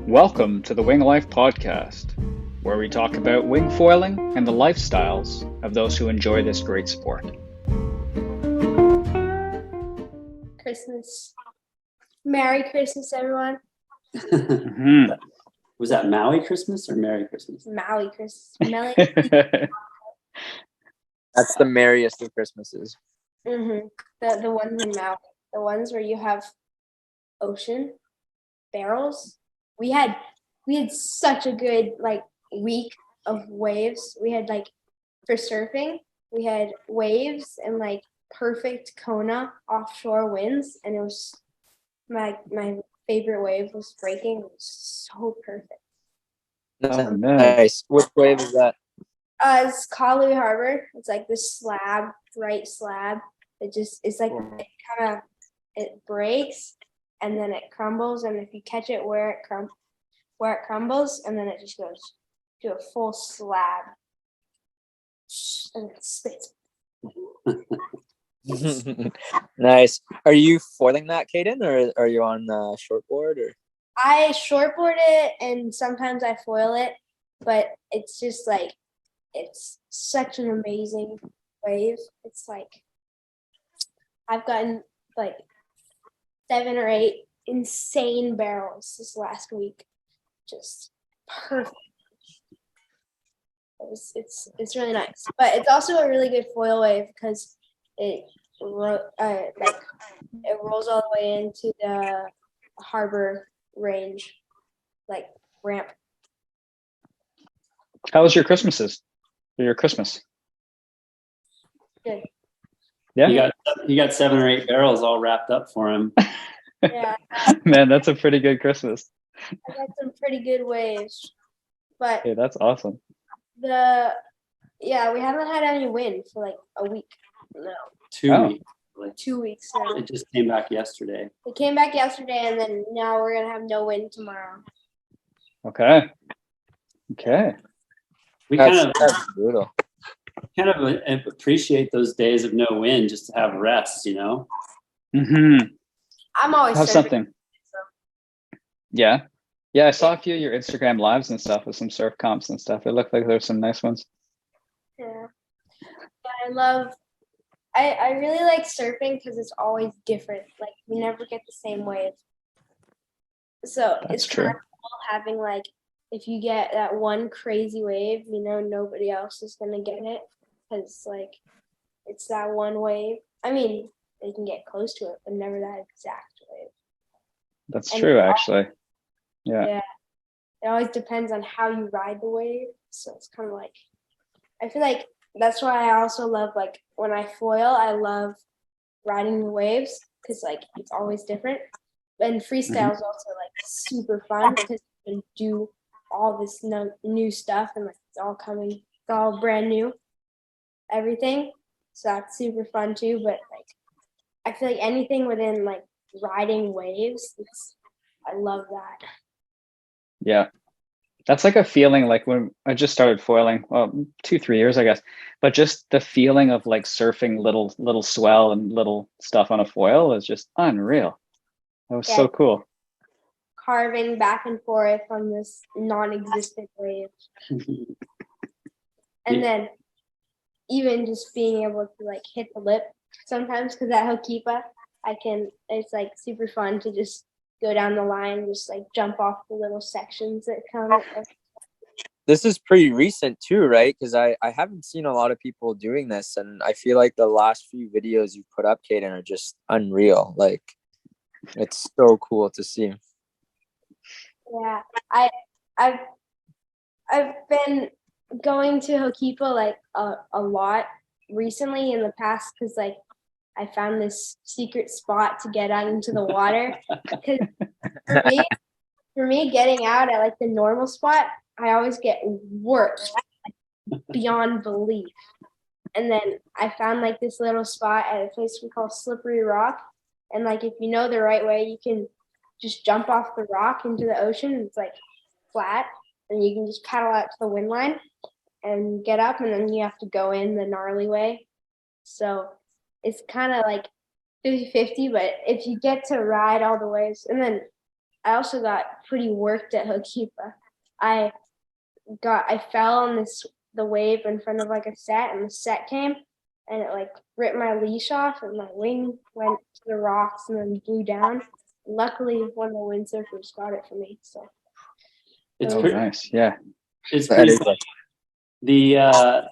Welcome to the Wing Life Podcast, where we talk about wing foiling and the lifestyles of those who enjoy this great sport. Christmas. Merry Christmas, everyone. Was that Maui Christmas or Merry Christmas? Maui Christmas. That's the merriest of Christmases. The ones in Maui. The ones where you have ocean barrels. We had such a good week of waves. We had for surfing, we had waves and perfect Kona offshore winds, and it was my favorite wave was breaking. It was so perfect. Oh, Nice. Which wave is that? It's Kalu Harbor. It's this right slab. It's it breaks and then it crumbles, and if you catch it where it crumbles, and then it just goes to a full slab and it spits. Nice. Are you foiling that, Kaden, or are you on shortboard? Or I shortboard it and sometimes I foil it, but it's just it's such an amazing wave. It's I've gotten 7 or 8 insane barrels this last week. Just perfect. It's really nice, but it's also a really good foil wave because it rolls all the way into the harbor range, ramp. How was your Christmas? Good. Yeah? You got 7 or 8 barrels all wrapped up for him. Yeah. Man, that's a pretty good Christmas. I got some pretty good waves, but Yeah, that's awesome. we haven't had any wind for a week. No, 2 weeks. 2 weeks now. It just came back yesterday. It came back yesterday, and then now we're gonna have no wind tomorrow. Okay. We that's brutal. kind of appreciate those days of no wind just to have rest, Mm-hmm. I'm always Have surfing, something. so. Yeah, I saw a few of your Instagram lives and stuff with some surf comps and stuff. It looked like there were some nice ones. Yeah. I really like surfing because it's always different. We never get the same wave. So That's it's true. kind of cool having if you get that one crazy wave, nobody else is gonna get it because it's that one wave. I mean, they can get close to it, but never that exact wave. That's And true, actually. Yeah. It always depends on how you ride the wave. So it's kind of I feel that's why I also love when I foil, I love riding the waves because it's always different. And freestyle is also super fun because you can do all this new stuff and it's all brand new, everything. So that's super fun too. But I feel anything within riding waves, I love that. Yeah. That's a feeling when I just started foiling, 2-3 years, I guess. But just the feeling of surfing little swell and little stuff on a foil is just unreal. That was so cool. Carving back and forth on this non-existent wave. And then even just being able to hit the lip sometimes because at Hokipa, it's super fun to just go down the line, just jump off the little sections that come. This is pretty recent too, right? Because I haven't seen a lot of people doing this, and I feel like the last few videos you put up, Kaden, are just unreal. It's so cool to see. Yeah, I've been going to Hokipa a lot recently in the past because I found this secret spot to get out into the water. Because for me, getting out at the normal spot, I always get worked beyond belief. And then I found this little spot at a place we call Slippery Rock, and if you know the right way, you can just jump off the rock into the ocean. It's flat, and you can just paddle out to the wind line and get up, and then you have to go in the gnarly way. So it's kind of 50-50, but if you get to ride all the waves, and then also got pretty worked at Hokipa. I fell on the wave in front of like a set, and the set came and it like ripped my leash off and my wing went to the rocks and then blew down. Luckily, one of the windsurfers got it for me. So It's Oh, pretty, nice. Yeah. it's That pretty is funny. The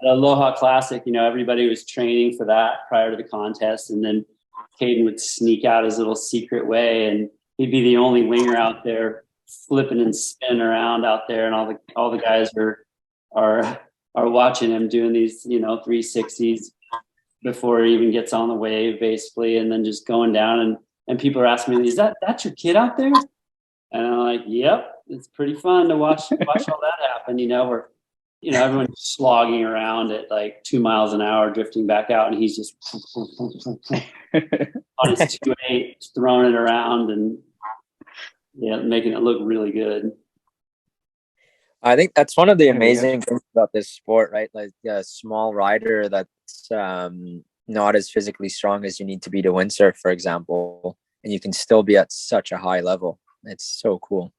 Aloha Classic, everybody was training for that prior to the contest, and then Kaden would sneak out his little secret way, and he'd be the only winger out there flipping and spinning around out there, and all the guys are watching him doing these 360s before he even gets on the wave, basically, and then just going down, and people are asking me, that's your kid out there? And I'm like, yep, it's pretty fun to watch all that happen. Where everyone's slogging around at like 2 miles an hour, drifting back out, and he's just on his 2.8, throwing it around and making it look really good. I think that's one of the Yeah, we amazing things about this sport, right? Like a small rider that's not as physically strong as you need to be to windsurf, for example, and you can still be at such a high level. It's so cool.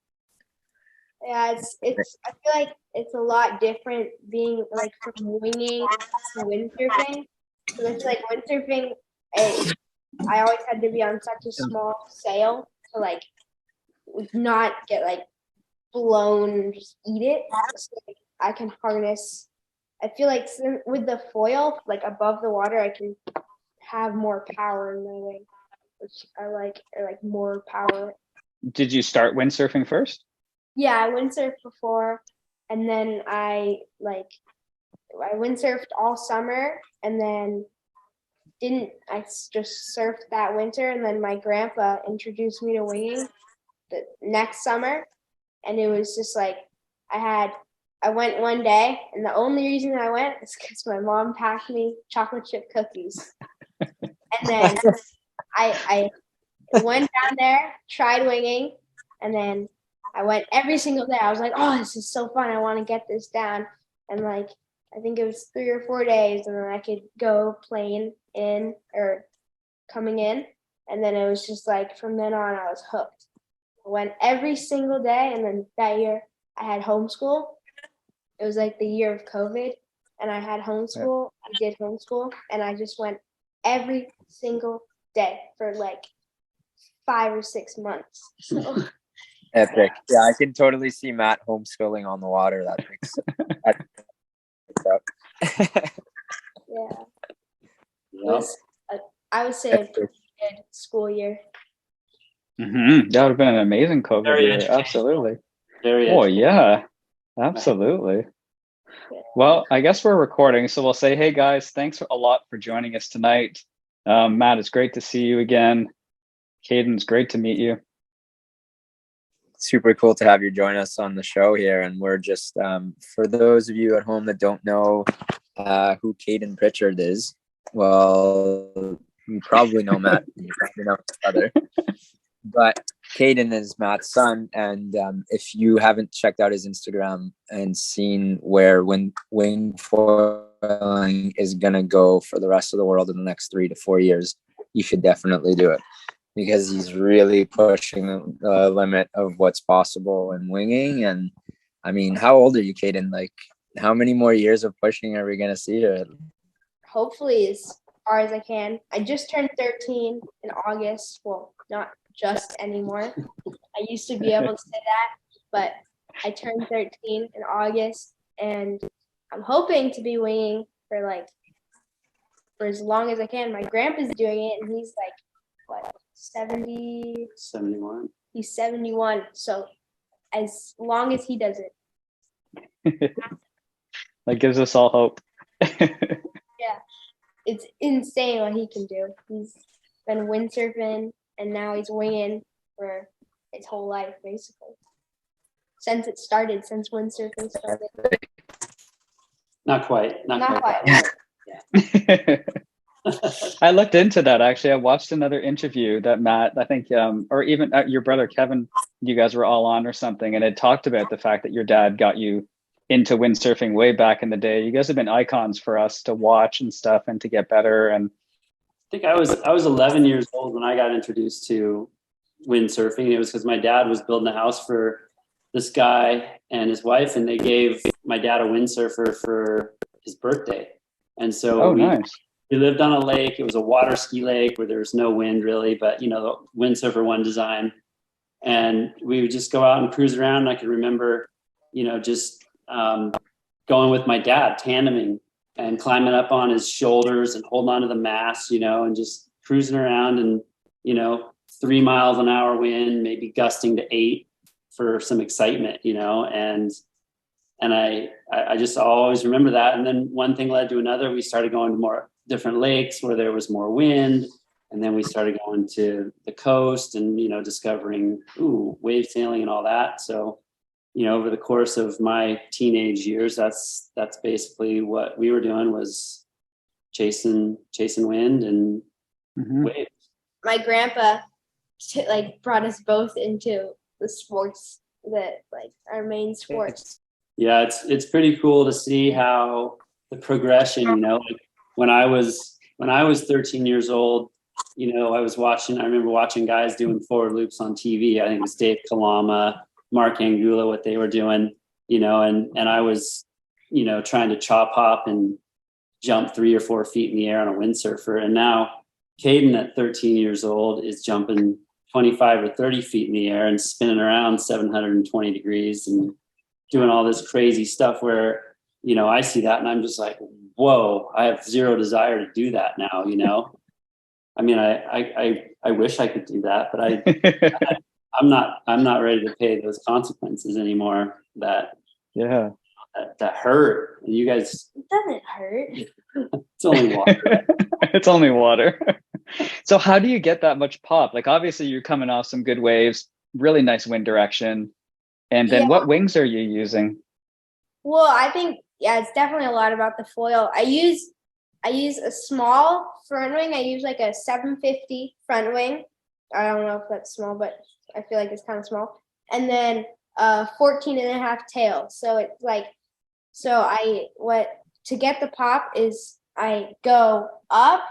yeah, it's. I feel like it's a lot different being like from winging to windsurfing. So it's like windsurfing. I always had to be on such a small sail to like not get like blown and just eat it. So, like, I can harness. I feel like with the foil, like above the water, I can have more power in my wing, which I like. I like more power. Did you start windsurfing first? Yeah, I windsurfed before, and then I windsurfed all summer, and then I just surfed that winter, and then my grandpa introduced me to winging the next summer, and it was just like I went one day, and the only reason I went is because my mom packed me chocolate chip cookies, and then I went down there, tried winging, and then I went every single day. I was like, oh, this is so fun. I want to get this down. And like, I think it was 3 or 4 days, and then I could go plane in or coming in. And then it was just like, from then on, I was hooked. I went every single day. And then that year I had homeschool. It was like the year of COVID, and I had homeschool. I did homeschool, and I just went every single day for like 5 or 6 months. So. Epic. Yeah, I can totally see Matt homeschooling on the water. That makes Yeah. Yep. I would say a pretty good school year. Mm-hmm. That would have been an amazing COVID Very year. educational. Absolutely. Very Oh, educational. yeah. Absolutely. Well, I guess we're recording, so we'll say, hey, guys, thanks a lot for joining us tonight. Matt, it's great to see you again. Kaden, it's great to meet you. Super cool to have you join us on the show here. And we're just, for those of you at home that don't know who Kaden Pritchard is, well, you probably know Matt. You probably know each other. But Kaden is Matt's son. And if you haven't checked out his Instagram and seen where wing foiling is going to go for the rest of the world in the next 3 to 4 years, you should definitely do it. Because he's really pushing the limit of what's possible in winging. And I mean, how old are you, Kaden? Like, how many more years of pushing are we going to see here? Hopefully as far as I can. I just turned 13 in August. Well, not just anymore. I used to be able to say that, but I turned 13 in August, and I'm hoping to be winging for as long as I can. My grandpa's doing it, and he's like, what, 71. He's 71. So as long as he does it. That gives us all hope. Yeah. It's insane what he can do. He's been windsurfing, and now he's winging for his whole life, basically. Since windsurfing started. Not quite. Not quite. Yeah. I looked into that, actually. I watched another interview that Matt, I think, or even your brother Kevin, you guys were all on or something, and it talked about the fact that your dad got you into windsurfing way back in the day. You guys have been icons for us to watch and stuff and to get better. And I think I was 11 years old when I got introduced to windsurfing. It was because my dad was building a house for this guy and his wife, and they gave my dad a windsurfer for his birthday. And so nice. we lived on a lake. It was a water ski lake where there was no wind really, but you know, the windsurfer one design. And we would just go out and cruise around. And I can remember, you know, just going with my dad, tandeming and climbing up on his shoulders and holding onto the mast, you know, and just cruising around and, you know, 3 miles an hour wind, maybe gusting to 8 for some excitement, you know, and I just always remember that. And then one thing led to another. We started going to more different lakes where there was more wind. And then we started going to the coast and, you know, discovering wave sailing and all that. So, you know, over the course of my teenage years, that's basically what we were doing, was chasing wind and waves. My grandpa brought us both into the sports that like our main sports. Yeah, it's pretty cool to see how the progression, you know, like when I was 13 years old, you know, I remember watching guys doing forward loops on TV. I think it was Dave Kalama, Mark Angula, what they were doing, you know, and I was, you know, trying to chop hop and jump 3 or 4 feet in the air on a windsurfer. And now Kaden at 13 years old is jumping 25 or 30 feet in the air and spinning around 720 degrees and doing all this crazy stuff where, you know, I see that and I'm just like, whoa, I have zero desire to do that now, you know? I mean, I wish I could do that, but I'm not ready to pay those consequences anymore that hurt. And you guys, it doesn't hurt. It's only water. It's only water. So how do you get that much pop? Like, obviously you're coming off some good waves, really nice wind direction. And then what wings are you using? Well, I think, it's definitely a lot about the foil. I use a small front wing. I use like a 750 front wing. I don't know if that's small, but I feel like it's kind of small. And then 14 and a half tail. So it's like, to get the pop is I go up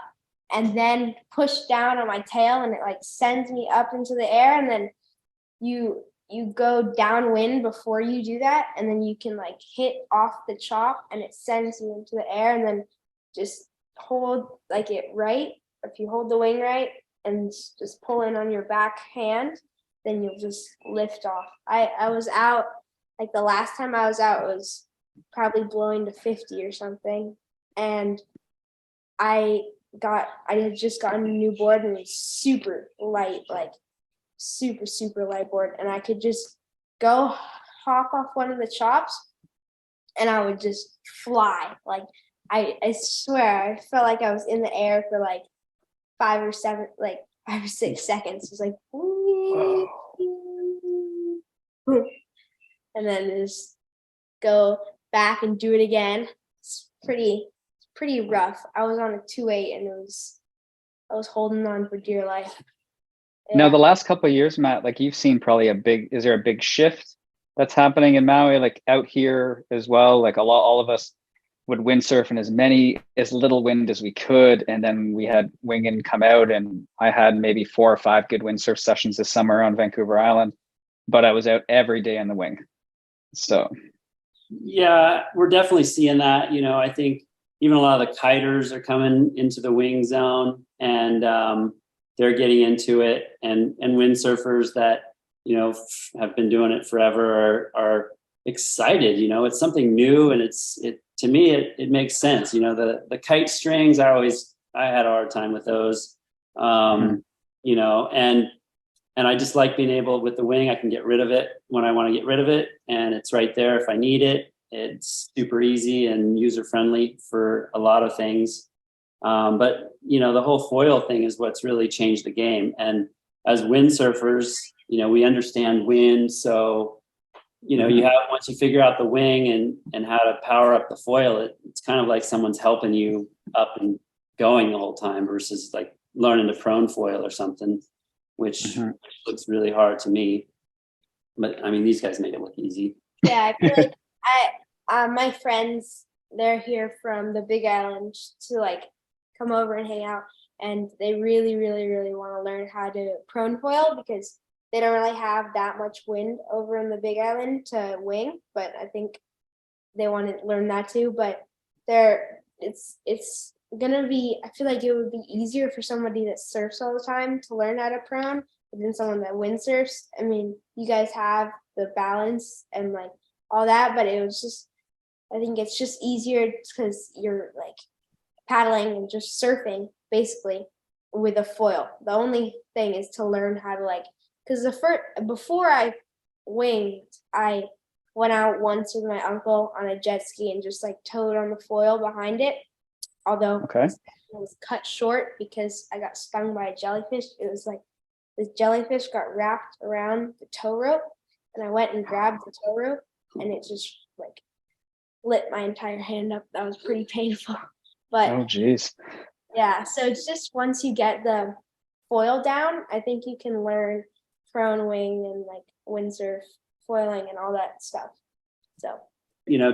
and then push down on my tail, and it like sends me up into the air, and then you go downwind before you do that, and then you can like hit off the chop and it sends you into the air, and then just hold like it right. If you hold the wing right and just pull in on your back hand, then you'll just lift off. I was out, like the last time I was out was probably blowing to 50 or something, and I had just gotten a new board, and it was super light, like super light board, and I could just go hop off one of the chops and I would just fly. Like I swear I felt like I was in the air for like 5 or 6 seconds. It was like and then just go back and do it again. It's pretty rough. I was on a 2.8 and I was holding on for dear life. Yeah. Now, the last couple of years, Matt, like you've seen probably is there a big shift that's happening in Maui, like out here as well? Like all of us would windsurf in as little wind as we could. And then we had winging come out, and I had maybe 4 or 5 good windsurf sessions this summer on Vancouver Island, but I was out every day in the wing. So. Yeah, we're definitely seeing that. You know, I think even a lot of the kiters are coming into the wing zone, and they're getting into it, and windsurfers that, you know, have been doing it forever are excited. You know, it's something new, and to me it makes sense. You know, the kite strings, I had a hard time with those. You know, and I just like being able, with the wing, I can get rid of it when I want to get rid of it, and it's right there if I need it. It's super easy and user friendly for a lot of things. But, you know, the whole foil thing is what's really changed the game. And as windsurfers, you know, we understand wind. So, you know, once you figure out the wing and how to power up the foil, it's kind of like someone's helping you up and going the whole time, versus like learning to prone foil or something, which looks really hard to me. But I mean, these guys make it look easy. Yeah, I feel like my friends, they're here from the Big Island to like come over and hang out, and they really, really, really want to learn how to prone foil because they don't really have that much wind over in the Big Island to wing, but I think they want to learn that too. But it's gonna be, I feel like it would be easier for somebody that surfs all the time to learn how to prone than someone that windsurfs. I mean, you guys have the balance and like all that, but it was just, I think it's just easier because you're like paddling and just surfing basically with a foil. The only thing is to learn how to like, because before I winged, I went out once with my uncle on a jet ski and just like towed on the foil behind it. Although it was cut short because I got stung by a jellyfish. It was like this jellyfish got wrapped around the tow rope, and I went and grabbed the tow rope, and it just like lit my entire hand up. That was pretty painful. But oh geez. Yeah, so it's just once you get the foil down, I think you can learn prone wing and like windsurf foiling and all that stuff. So,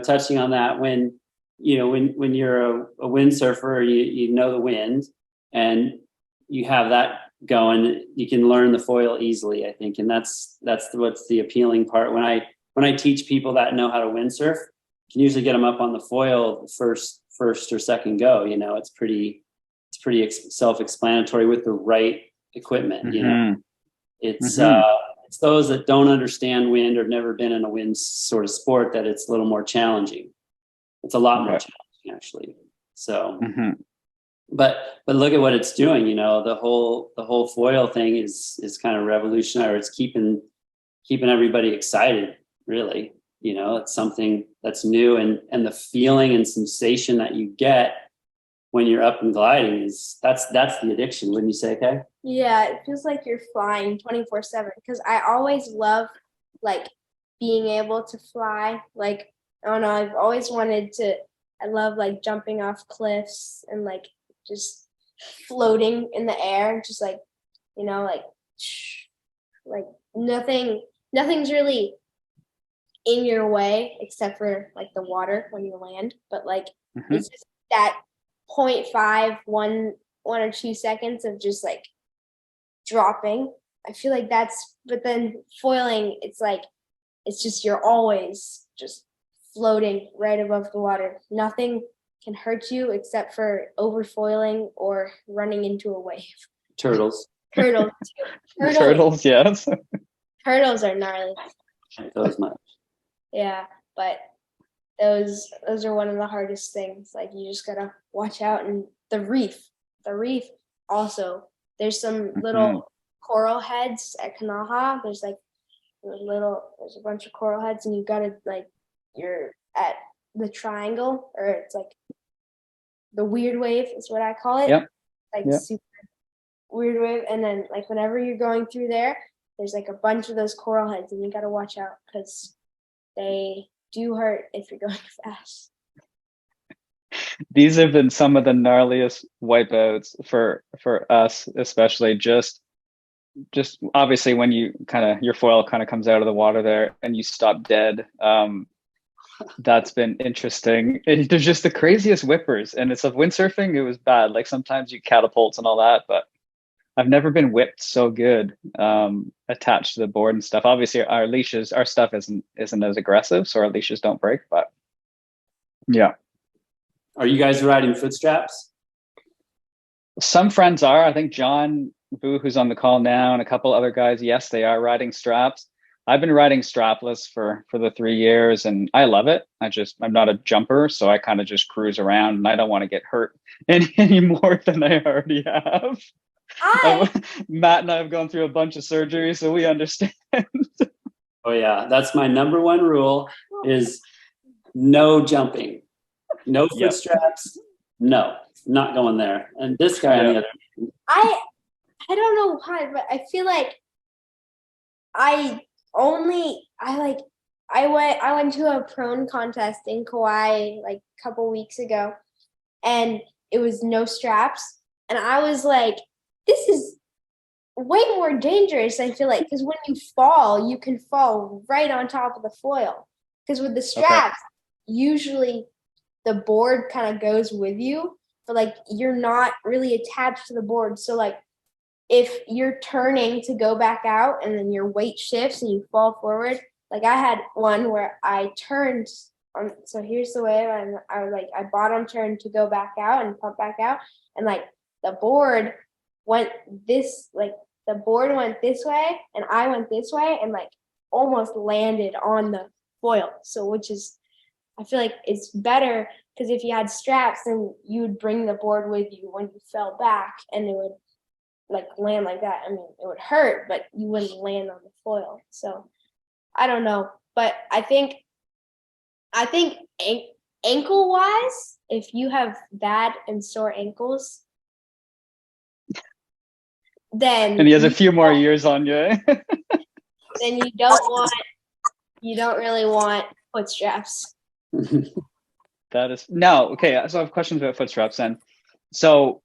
touching on that, when you're a windsurfer, you know the wind and you have that going, you can learn the foil easily, I think. And that's what's the appealing part. When I teach people that know how to windsurf, I can usually get them up on the foil first or second go. It's pretty self-explanatory with the right equipment. It's those that don't understand wind or have never been in a wind sort of sport that it's a little more challenging. It's a lot more challenging actually. So, but look at what it's doing. The whole foil thing is kind of revolutionary. It's keeping everybody excited. Really, it's something that's new, and the feeling and sensation that you get when you're up and gliding that's the addiction, wouldn't you say, Kay? Yeah, it feels like you're flying 24/7 because I always love like being able to fly. Like, I don't know, I've always wanted to, I love like jumping off cliffs and like just floating in the air, just like, like nothing's really in your way except for like the water when you land. But like it's just that 0.5, 1 or 2 seconds of just like dropping. I feel like but then foiling, it's like, it's just, you're always just floating right above the water. Nothing can hurt you except for overfoiling or running into a wave. Turtles. Turtles, yes. Turtles are gnarly. Those much. Yeah, but those are one of the hardest things. Like, you just gotta watch out. And the reef also, there's some little coral heads at Kanaha. There's like there's a bunch of coral heads, and you gotta like, you're at the triangle, or it's like the weird wave is what I call it. Yep. Super weird wave. And then like whenever you're going through there, there's like a bunch of those coral heads, and you gotta watch out because they do hurt if you're going fast. These have been some of the gnarliest wipeouts for us, especially just obviously when you your foil kind of comes out of the water there and you stop dead. That's been interesting. There's just the craziest whippers, and it's like windsurfing, it was bad. Like sometimes you catapults and all that, but I've never been whipped so good, attached to the board and stuff. Obviously our leashes, our stuff isn't as aggressive, so our leashes don't break, but yeah. Are you guys riding foot straps? Some friends are. I think John Boo, who's on the call now, and a couple other guys, yes, they are riding straps. I've been riding strapless for the 3 years, and I love it. I'm not a jumper, so I kind of just cruise around, and I don't want to get hurt any more than I already have. Matt and I have gone through a bunch of surgeries, so we understand. Oh yeah, that's my number one rule: is no jumping, no foot straps. No, not going there. And this guy on the other hand, I don't know why, but I feel like I went to a prone contest in Kauai like a couple weeks ago, and it was no straps, and I was like, this is way more dangerous, I feel like, because when you fall, you can fall right on top of the foil. Because with the straps, usually the board kind of goes with you, but like you're not really attached to the board. So like if you're turning to go back out and then your weight shifts and you fall forward, like I had one where I turned on, so here's the way I bottom turned to go back out and pump back out, and like the board went this way and I went this way and like almost landed on the foil. So which is, I feel like it's better because if you had straps, then you would bring the board with you when you fell back and it would like land like that. I mean, it would hurt, but you wouldn't land on the foil. So I don't know, but I think ankle wise, if you have bad and sore ankles, then And he has a few more years on you. then you don't really want foot straps. That is no okay. So I have questions about foot straps then. So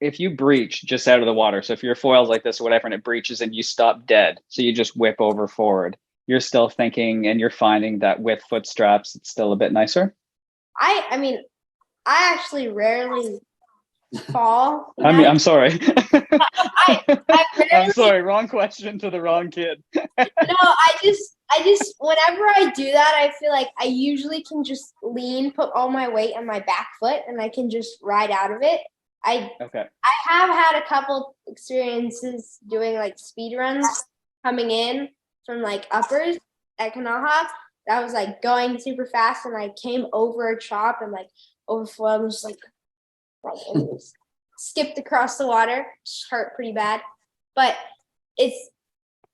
if you breach just out of the water, so if your foil's like this or whatever and it breaches and you stop dead, so you just whip over forward, you're still thinking and you're finding that with foot straps it's still a bit nicer? I mean, I actually rarely fall. I'm sorry. I rarely, I'm sorry, wrong question to the wrong kid. no, I just whenever I do that, I feel like I usually can just put all my weight on my back foot and I can just ride out of it. Okay. I have had a couple experiences doing like speed runs coming in from like uppers at Kanaha. That was like going super fast and I came over a chop and like overflowed and just like and just skipped across the water. Just hurt pretty bad. But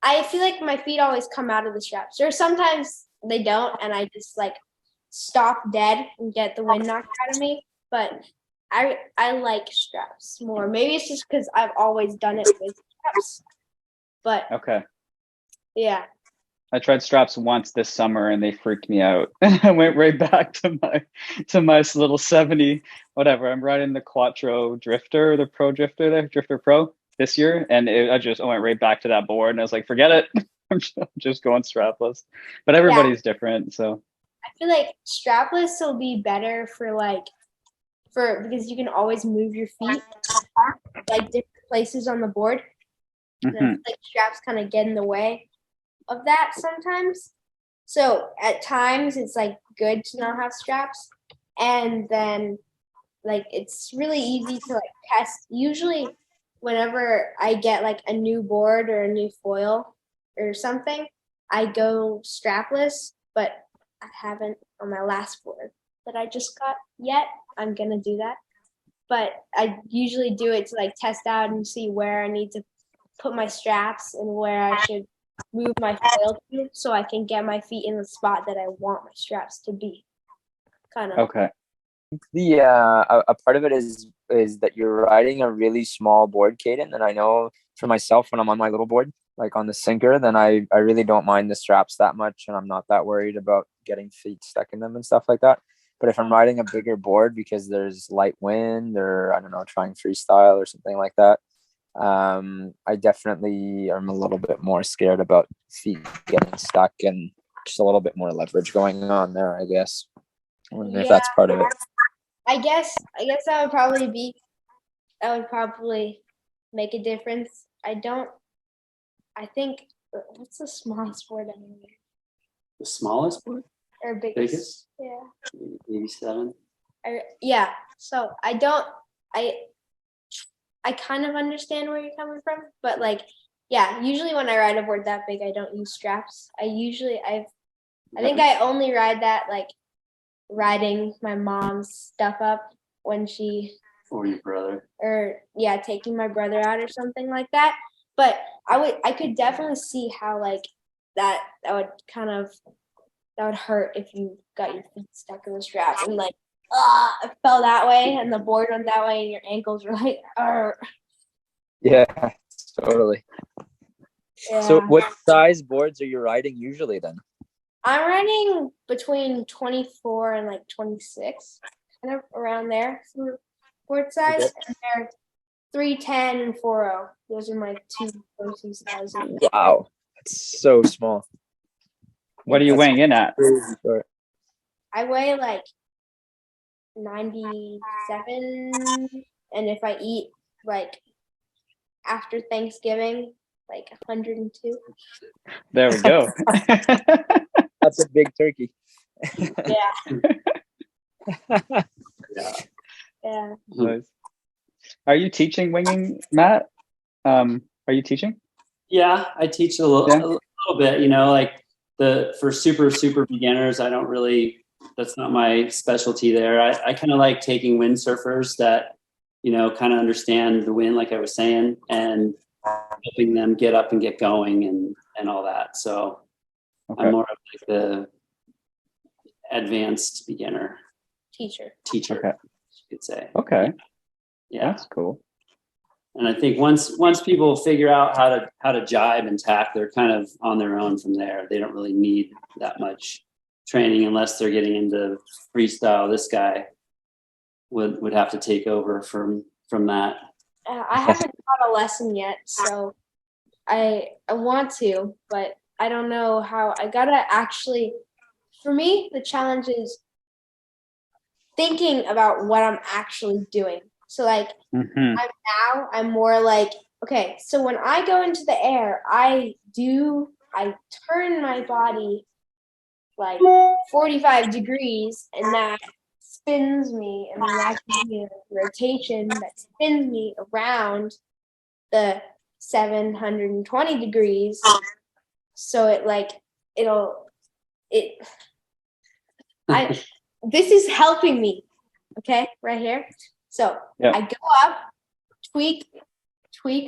I feel like my feet always come out of the straps. Or sometimes they don't and I just like stop dead and get the wind knocked out of me. But I like straps more. Maybe it's just because I've always done it with straps. But Okay. yeah. I tried straps once this summer and they freaked me out. I went right back to my little 70, whatever. I'm riding the Quattro Drifter, the Pro Drifter there, Drifter Pro this year. And I went right back to that board and I was like, forget it. I'm just going strapless. But everybody's different. So I feel like strapless will be better because you can always move your feet like different places on the board. And I feel like straps kind of get in the way of that sometimes. So at times it's like good to not have straps. And then like it's really easy to like test. Usually whenever I get like a new board or a new foil or something, I go strapless, but I haven't on my last board that I just got yet. I'm gonna do that. But I usually do it to like test out and see where I need to put my straps and where I should move my foil to so I can get my feet in the spot that I want my straps to be. Kind of. okay. A part of it is that you're riding a really small board, Kaden. And I know for myself, when I'm on my little board, like on the sinker, then I really don't mind the straps that much, and I'm not that worried about getting feet stuck in them and stuff like that. But if I'm riding a bigger board because there's light wind or I don't know, trying freestyle or something like that, I definitely am a little bit more scared about feet getting stuck and just a little bit more leverage going on there, I guess. I wonder if that's part of it. I guess that would probably make a difference. I think what's the smallest board anyway? The smallest board? Or biggest? Yeah. Maybe 7. Yeah. So I kind of understand where you're coming from, but like, yeah, usually when I ride a board that big, I don't use straps. I think I only ride that like riding my mom's stuff up when or your brother, or yeah, taking my brother out or something like that. But I could definitely see how like that would hurt if you got your feet stuck in the strap and like it fell that way and the board went that way and your ankles were like Yeah, totally. Yeah. So what size boards are you riding usually then? I'm riding between 24 and like 26, kind of around there for board size. Okay. And they're 310 and 40. Those are my two go-to sizes. Wow, that's so small. What are you weighing in at? Crazy short. I weigh like 97, and if I eat like after Thanksgiving, like 102. There we go. That's a big turkey. Yeah, Yeah. yeah. Nice. Are you teaching winging, Matt? Are you teaching? Yeah, I teach a little bit, you know, like for super beginners, I don't really, that's not my specialty there. I kind of like taking windsurfers that, you know, kind of understand the wind, like I was saying, and helping them get up and get going and all that. So Okay. I'm more of like the advanced beginner Teacher. teacher, Okay. you could say. Okay. Yeah. That's cool. And I think once people figure out how to jibe and tack, they're kind of on their own from there. They don't really need that much training unless they're getting into freestyle. This guy would have to take over from that. I haven't taught a lesson yet, so I want to, but I don't know how. I gotta actually. For me, the challenge is thinking about what I'm actually doing. So like Mm-hmm. I'm more like, okay, so when I go into the air, I turn my body like 45 degrees, and that spins me, and then that gives me a rotation that spins me around the 720 degrees. So this is helping me, okay, right here. So Yeah. I go up, tweak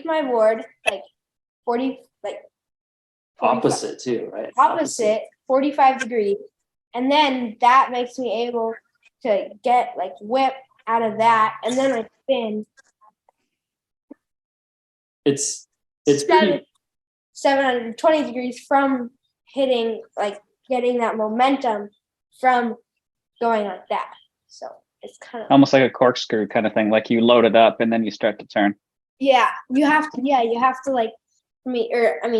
my board like 40, like 45, Opposite too, right? opposite 45 degrees, and then that makes me able to get like whip out of that, and then I spin. It's pretty. 720 degrees from hitting, like getting that momentum from going like that. So it's kind of Almost like a corkscrew kind of thing. Like you load it up and then you start to turn. yeah. You have to like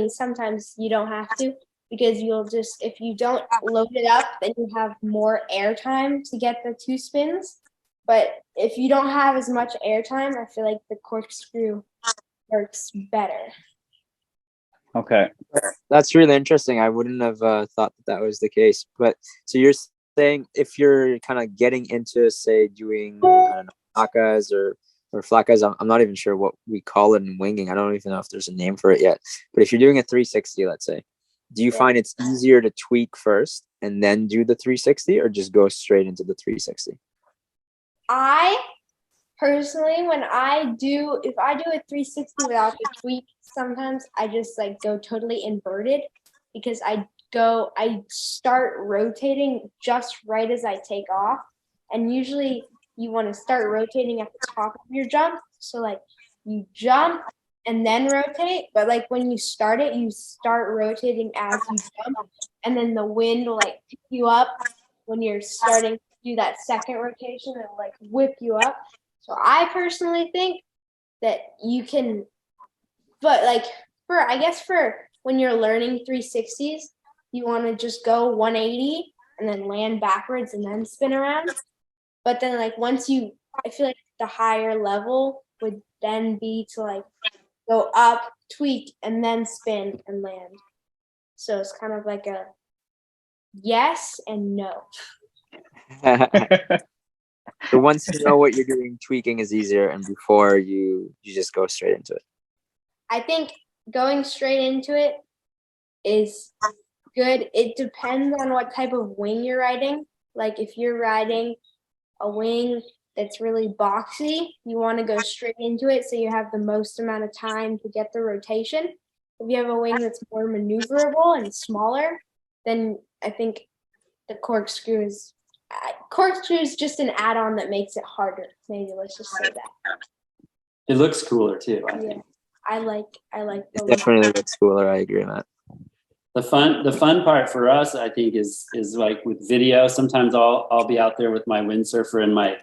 sometimes you don't have to, because you'll just, if you don't load it up, then you have more air time to get the two spins. But if you don't have as much air time, I feel like the corkscrew works better. Okay. That's really interesting. I wouldn't have thought that was the case. But so you're saying if you're kind of getting into, say, doing hakas or flat guys, I'm not even sure what we call it in winging. I don't even know if there's a name for it yet. But if you're doing a 360, let's say, do you find it's easier to tweak first and then do the 360, or just go straight into the 360? I personally, if I do a 360 without the tweak, sometimes I just like go totally inverted, because I start rotating just right as I take off. And usually you want to start rotating at the top of your jump. So like you jump and then rotate, but like when you start it, you start rotating as you jump, and then the wind will like pick you up when you're starting to do that second rotation, and like whip you up. So I personally think that you can, but like for when you're learning 360s, you want to just go 180 and then land backwards and then spin around. But then like I feel like the higher level would then be to like go up, tweak, and then spin and land. So it's kind of like a yes and no. So once you know what you're doing, tweaking is easier, and before you just go straight into it. I think going straight into it is good. It depends on what type of wing you're riding. Like if you're riding a wing that's really boxy, you want to go straight into it so you have the most amount of time to get the rotation. If you have a wing that's more maneuverable and smaller, then I think the corkscrew is just an add-on that makes it harder. Maybe let's just say that. It looks cooler too, I think. I like It definitely looks cooler. I agree, Matt. The fun part for us, I think, is like with video. Sometimes I'll be out there with my windsurfer and my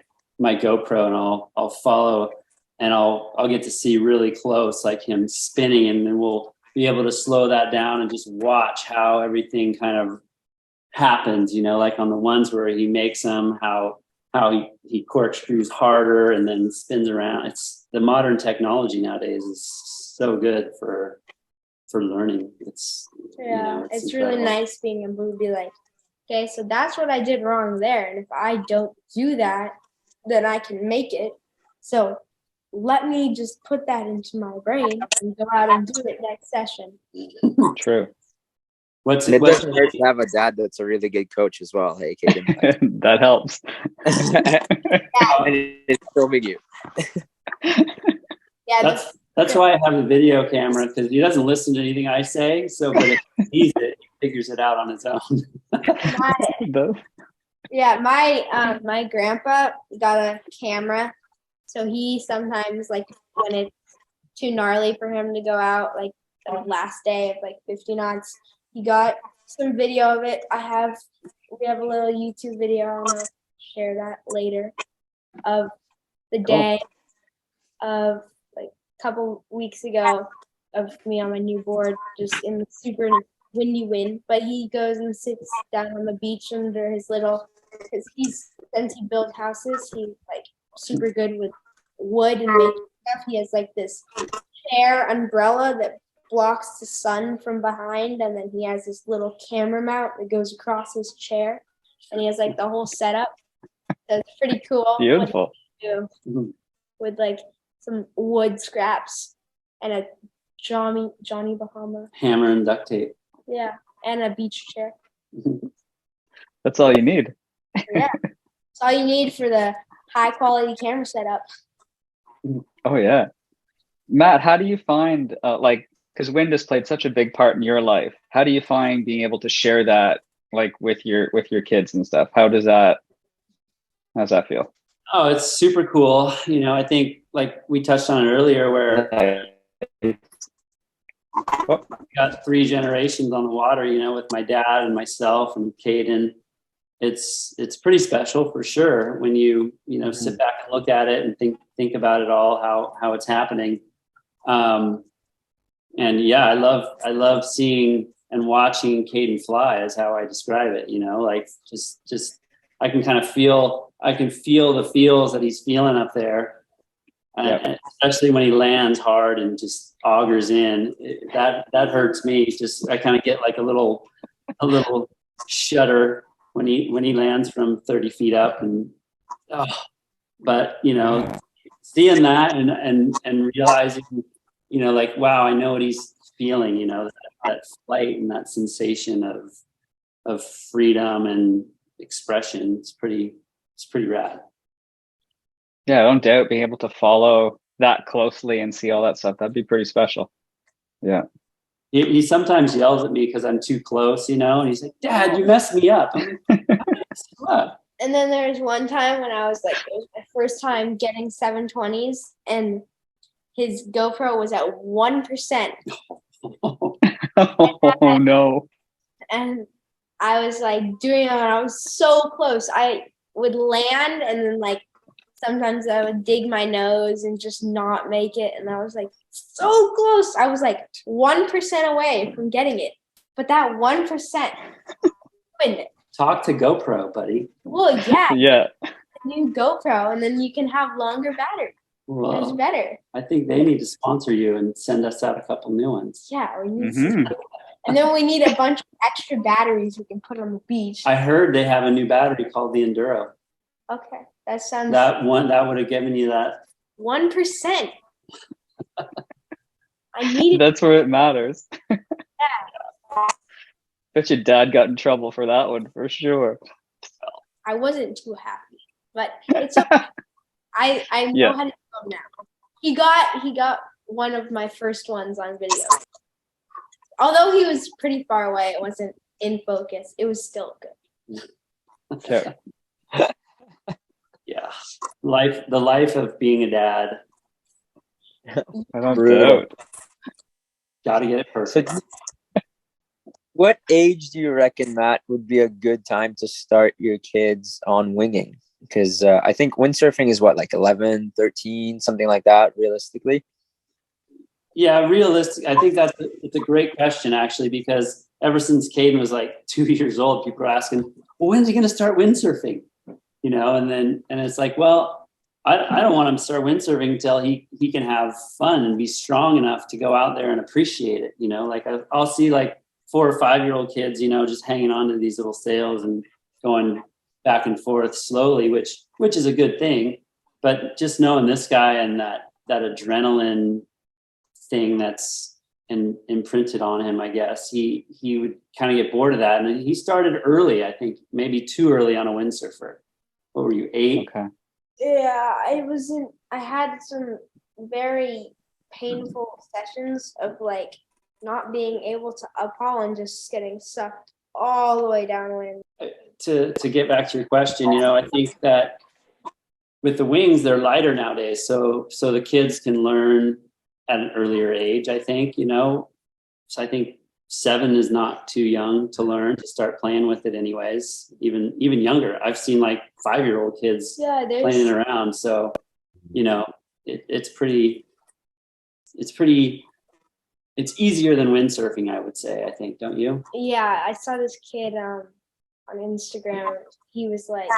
GoPro, and I'll follow, and I'll get to see really close, like him spinning, and then we'll be able to slow that down and just watch how everything kind of happens. You know, like on the ones where he makes them, how how he corkscrews harder and then spins around. It's the modern technology nowadays is so good for learning. It's it's really nice being able to be like, okay, so that's what I did wrong there, and if I don't do that, then I can make it. So let me just put that into my brain and go out and do it next session. True. It doesn't hurt to have a dad that's a really good coach as well. Hey, Kaden. That helps. It's filming you. Yeah, that's why I have a video camera, because he doesn't listen to anything I say. So, but if he sees it, he figures it out on his own. My grandpa got a camera, so he sometimes, like, when it's too gnarly for him to go out, like the last day of like 50 knots, he got some video of it. We have a little YouTube video. I'm gonna share that later of the day of like a couple weeks ago of me on my new board, just in the super windy wind. But he goes and sits down on the beach under his little, because since he built houses, he's like super good with wood and making stuff. He has like this chair umbrella that blocks the sun from behind, and then he has this little camera mount that goes across his chair, and he has like the whole setup. So it's pretty cool. Beautiful. With like some wood scraps and a Johnny Bahama hammer and duct tape. Yeah, and a beach chair. That's all you need. Yeah, that's all you need for the high quality camera setup. Oh yeah, Matt, how do you find because wind has played such a big part in your life? How do you find being able to share that like with your kids and stuff? How's that feel? Oh, it's super cool. I think like we touched on it earlier, where we got 3 generations on the water, with my dad and myself and Kaden. It's pretty special for sure when you sit back and look at it and think about it all, how it's happening. And yeah, I love seeing and watching Kaden fly, is how I describe it. Like just I can feel the feels that he's feeling up there. And especially when he lands hard and just augers in, that hurts me. Just I kind of get like a little shudder when he lands from 30 feet up, but seeing that and realizing, like, wow, I know what he's feeling. That flight and that sensation of freedom and expression. It's pretty rad. Yeah, I don't doubt being able to follow that closely and see all that stuff. That'd be pretty special. Yeah. He sometimes yells at me because I'm too close, and he's like, "Dad, you messed me up." I'm like, "I messed you up?" And then there's one time when I was like, it was my first time getting 720s, and his GoPro was at 1%. Oh no. And I was like doing it, and I was so close. I would land, and then like sometimes I would dig my nose and just not make it. And I was like so close. I was like 1% away from getting it. But that 1% ruined it. Talk to GoPro, buddy. Well, yeah. Yeah. New GoPro, and then you can have longer battery. Well, it's better. I think they need to sponsor you and send us out a couple new ones. Yeah, we need and then we need a bunch of extra batteries we can put on the beach. I heard they have a new battery called the Enduro. Okay, that sounds. That would have given you that 1%. I need it. That's where it matters. Yeah. Bet your dad got in trouble for that one for sure. I wasn't too happy, but it's okay. I know how to do them now. He got one of my first ones on video. Although he was pretty far away, it wasn't in focus. It was still good. Okay. Yeah. The life of being a dad. I don't doubt. Gotta get it perfect. So, what age do you reckon, Matt, would be a good time to start your kids on winging? Because I think windsurfing is what, like 11, 13, something like that, realistically? Yeah, realistic. I think it's a great question, actually, because ever since Kaden was like 2 years old, people are asking, well, when's he going to start windsurfing? you know, and it's like, well, I don't want him to start windsurfing until he can have fun and be strong enough to go out there and appreciate it. You know, like I'll see like 4 or 5-year-old kids, you know, just hanging on to these little sails and going back and forth slowly, which is a good thing. But just knowing this guy and that adrenaline thing that's imprinted on him, I guess he would kind of get bored of that. And he started early, I think maybe too early on a windsurfer. What were you, 8? Okay. Yeah, I had some very painful sessions of like not being able to uphaul and just getting sucked all the way downwind. To get back to your question, you know, I think that with the wings, they're lighter nowadays. So the kids can learn at an earlier age, I think, you know. So I think 7 is not too young to learn, to start playing with it anyways. Even younger. I've seen like 5-year-old kids playing around. So, you know, it's easier than windsurfing, I would say, I think, don't you? Yeah, I saw this kid on Instagram. He was like,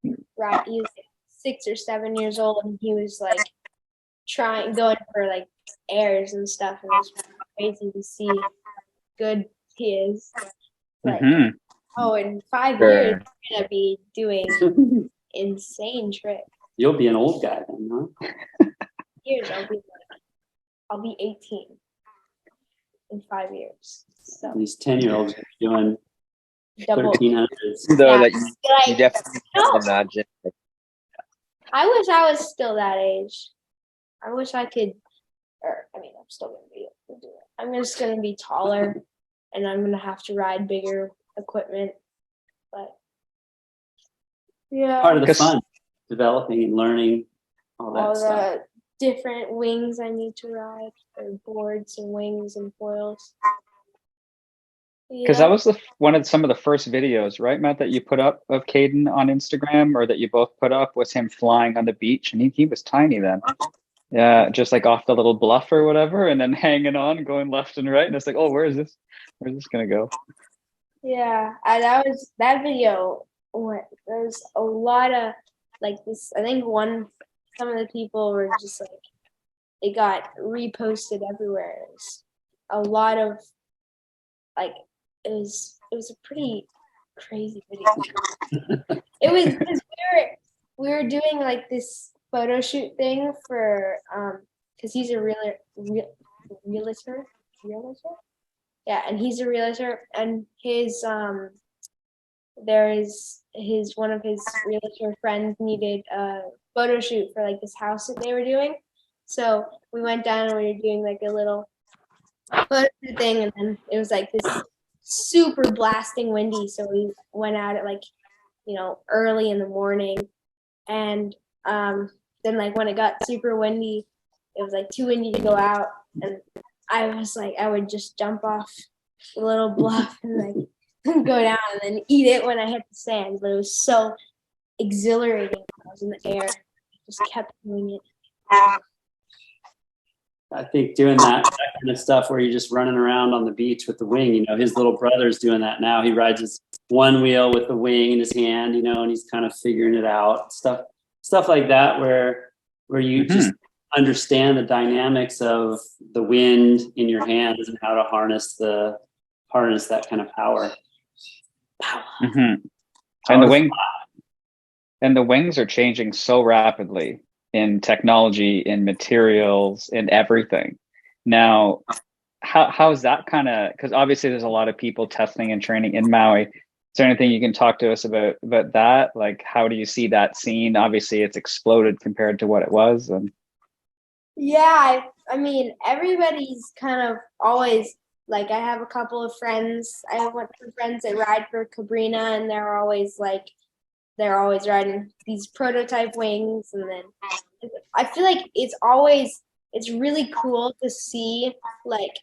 he was 6 or 7 years old, and he was like going for like airs and stuff, and it was crazy to see how good he is. Like, oh, in 5 years, you're gonna be doing insane tricks. You'll be an old guy then, huh? Years, I'll be 18 in 5 years. So these 10-year-olds are doing double 1300s. Though, yeah, like, you definitely can't imagine. I wish I was still that age. I wish I could, I'm still going to be able to do it. I'm just going to be taller, and I'm going to have to ride bigger equipment. But, yeah. Part of the fun, developing and learning all that stuff. The different wings I need to ride, or boards and wings and foils. Because that was some of the first videos, right, Matt, that you put up of Kaden on Instagram, or that you both put up, was him flying on the beach, and he was tiny then. Yeah, just like off the little bluff or whatever, and then hanging on, going left and right, and it's like, oh, where's this gonna go? Yeah, that video. There's a lot of like this. I think some of the people were just like, it got reposted everywhere. It was a lot of like. It was a pretty crazy video. It was because we were doing like this photo shoot thing for because he's a realtor. Yeah, and he's a realtor, and his one of his realtor friends needed a photo shoot for like this house that they were doing. So we went down and we were doing like a little photo shoot thing, and then it was like this super blasting windy, so we went out at like, you know, early in the morning, and then like when it got super windy, it was like too windy to go out, and I was like, I would just jump off the little bluff and like go down and then eat it when I hit the sand. But it was so exhilarating when I was in the air. I just kept doing it. I think doing that kind of stuff where you're just running around on the beach with the wing, you know, his little brother's doing that now. He rides his one wheel with the wing in his hand, you know, and he's kind of figuring it out. Stuff like that where you just understand the dynamics of the wind in your hands and how to harness that kind of power. And the wings are changing so rapidly in technology, in materials, in everything. Now, how is that kind of, because obviously there's a lot of people testing and training in Maui. Is there anything you can talk to us about that? Like, how do you see that scene? Obviously it's exploded compared to what it was. And yeah, I mean, everybody's kind of always like, I have a couple of friends. I have some friends that ride for Cabrina, and they're always riding these prototype wings. And then I feel like it's really cool to see like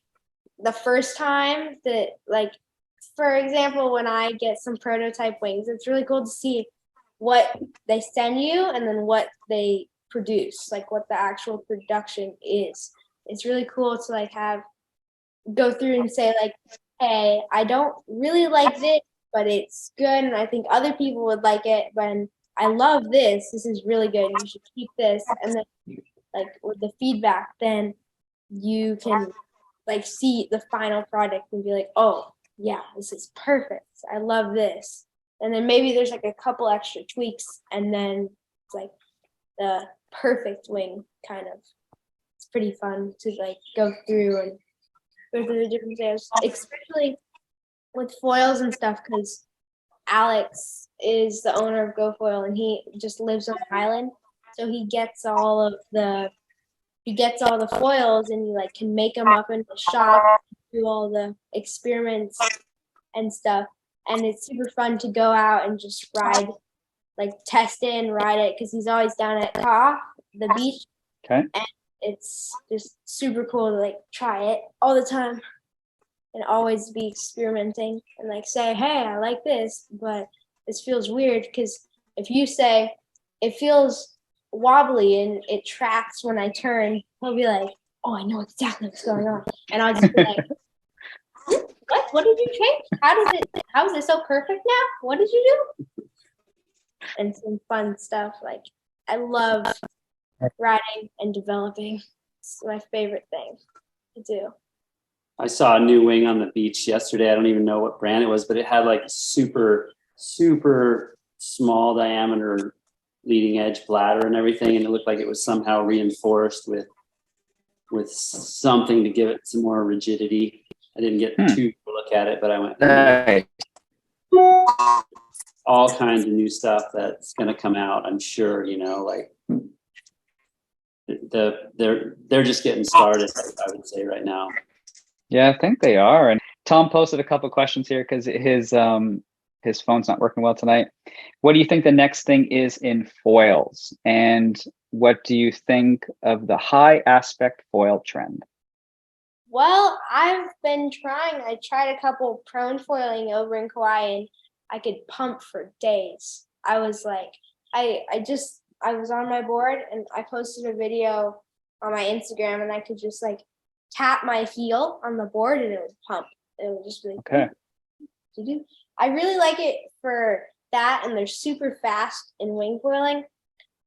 the first time that, like, for example, when I get some prototype wings, it's really cool to see what they send you and then what they produce, like what the actual production is. It's really cool to like go through and say like, hey, I don't really like this, but it's good, and I think other people would like it. I love this. This is really good. You should keep this. And then like with the feedback, then you can like see the final product and be like, oh yeah, this is perfect. I love this. And then maybe there's like a couple extra tweaks, and then it's like the perfect wing kind of. It's pretty fun to like go through the different layers, especially with foils and stuff, because Alex is the owner of GoFoil and he just lives on the island. So he gets all the foils, and you like can make them up in the shop, do all the experiments and stuff. And it's super fun to go out and just ride, like test it and ride it, because he's always down at the beach. Okay. And it's just super cool to like try it all the time and always be experimenting and like say, hey, I like this, but this feels weird, because if you say it feels wobbly and it tracks when I turn, he'll be like, oh, I know exactly what's going on. And I'll just be like, what did you change? How is it so perfect now? What did you do? And some fun stuff. Like, I love riding and developing. It's my favorite thing to do. I saw a new wing on the beach yesterday. I don't even know what brand it was, but it had like super, super small diameter leading edge bladder and everything. And it looked like it was somehow reinforced with something to give it some more rigidity. I didn't get to look at it, but I went, Nice. all kinds of new stuff that's going to come out. I'm sure, you know, like they're just getting started, I would say right now. Yeah, I think they are. And Tom posted a couple questions here because his phone's not working well tonight. What do you think the next thing is in foils? And what do you think of the high aspect foil trend? Well, I've been trying. I tried a couple prone foiling over in Kauai, and I could pump for days. I was like, I was on my board and I posted a video on my Instagram, and I could just like tap my heel on the board and it would pump. It would just be like, okay. I really like it for that, and they're super fast in wing foiling.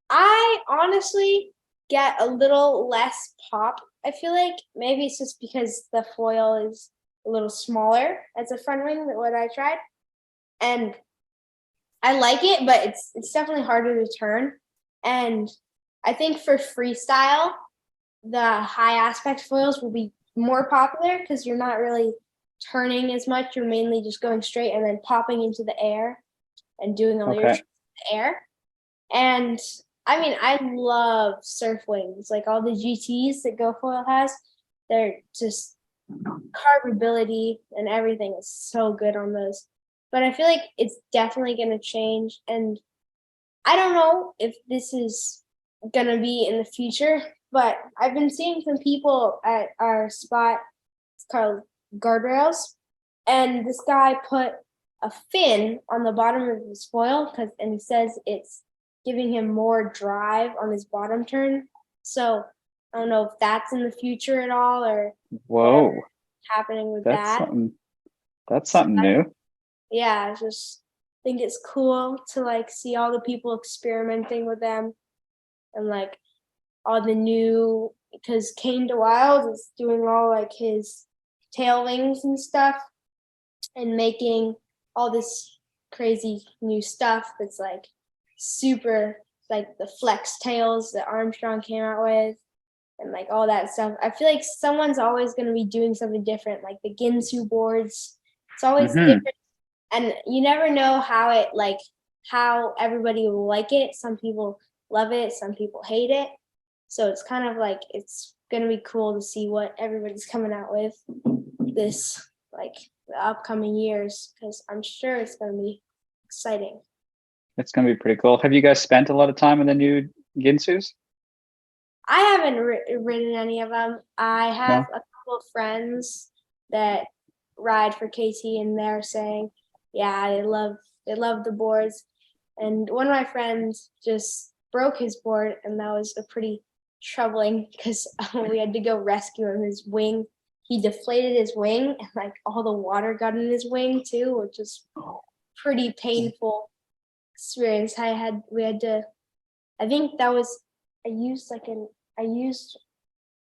I honestly get a little less pop. I feel like maybe it's just because the foil is a little smaller as a front wing than what I tried. And I like it, but it's definitely harder to turn. And I think for freestyle, the high aspect foils will be more popular because you're not really turning as much. You're mainly just going straight and then popping into the air and doing all your tricks in the air. And I mean, I love surf wings, like all the GTs that GoFoil has. They're just carvability and everything is so good on those. But I feel like it's definitely going to change. And I don't know if this is going to be in the future, but I've been seeing some people at our spot, it's called Guardrails, and this guy put a fin on the bottom of his foil and he says it's giving him more drive on his bottom turn. So I don't know if that's in the future at all, or whoa, happening with that's that. that's something new. Yeah, I just think it's cool to like see all the people experimenting with them, and like all the new, because Kaden Wild is doing all like his tail wings and stuff and making all this crazy new stuff that's like super, like the flex tails that Armstrong came out with and like all that stuff. I feel like someone's always going to be doing something different, like the Ginsu boards. It's always different, and you never know how everybody will like it. Some people love it, some people hate it. So it's kind of like, it's going to be cool to see what everybody's coming out with this, like the upcoming years, because I'm sure it's going to be exciting. It's going to be pretty cool. Have you guys spent a lot of time in the new Ginsus? I haven't ridden any of them. I have a couple of friends that ride for KT, and they're saying, yeah, they love the boards. And one of my friends just broke his board, and that was a pretty troubling because we had to go rescue him. His wing, he deflated his wing, and like all the water got in his wing too, which is pretty painful. experience. We had to, I think that was, I used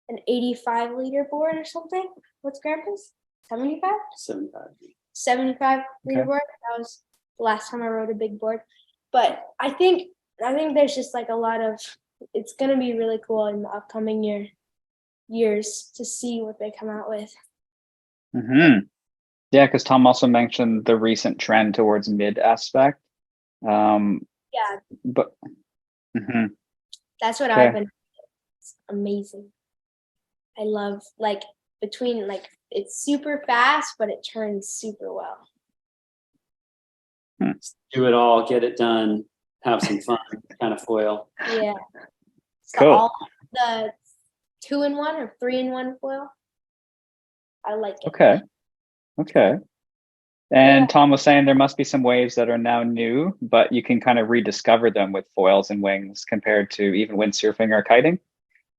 an 85 liter board or something. What's Grandpa's? 75? 75 liter board. That was the last time I rode a big board. But I think there's just like a lot of, it's gonna be really cool in the upcoming years to see what they come out with. Yeah, because Tom also mentioned the recent trend towards mid aspect. Yeah, But that's what I've been. It's amazing. I love like between like it's super fast, but it turns super well. Do it all, get it done, have some fun, kind of foil. Yeah. So cool. The 2-in-1 or 3-in-1 foil. I like it. Okay. And Tom was saying there must be some waves that are now new, but you can kind of rediscover them with foils and wings compared to even windsurfing or kiting.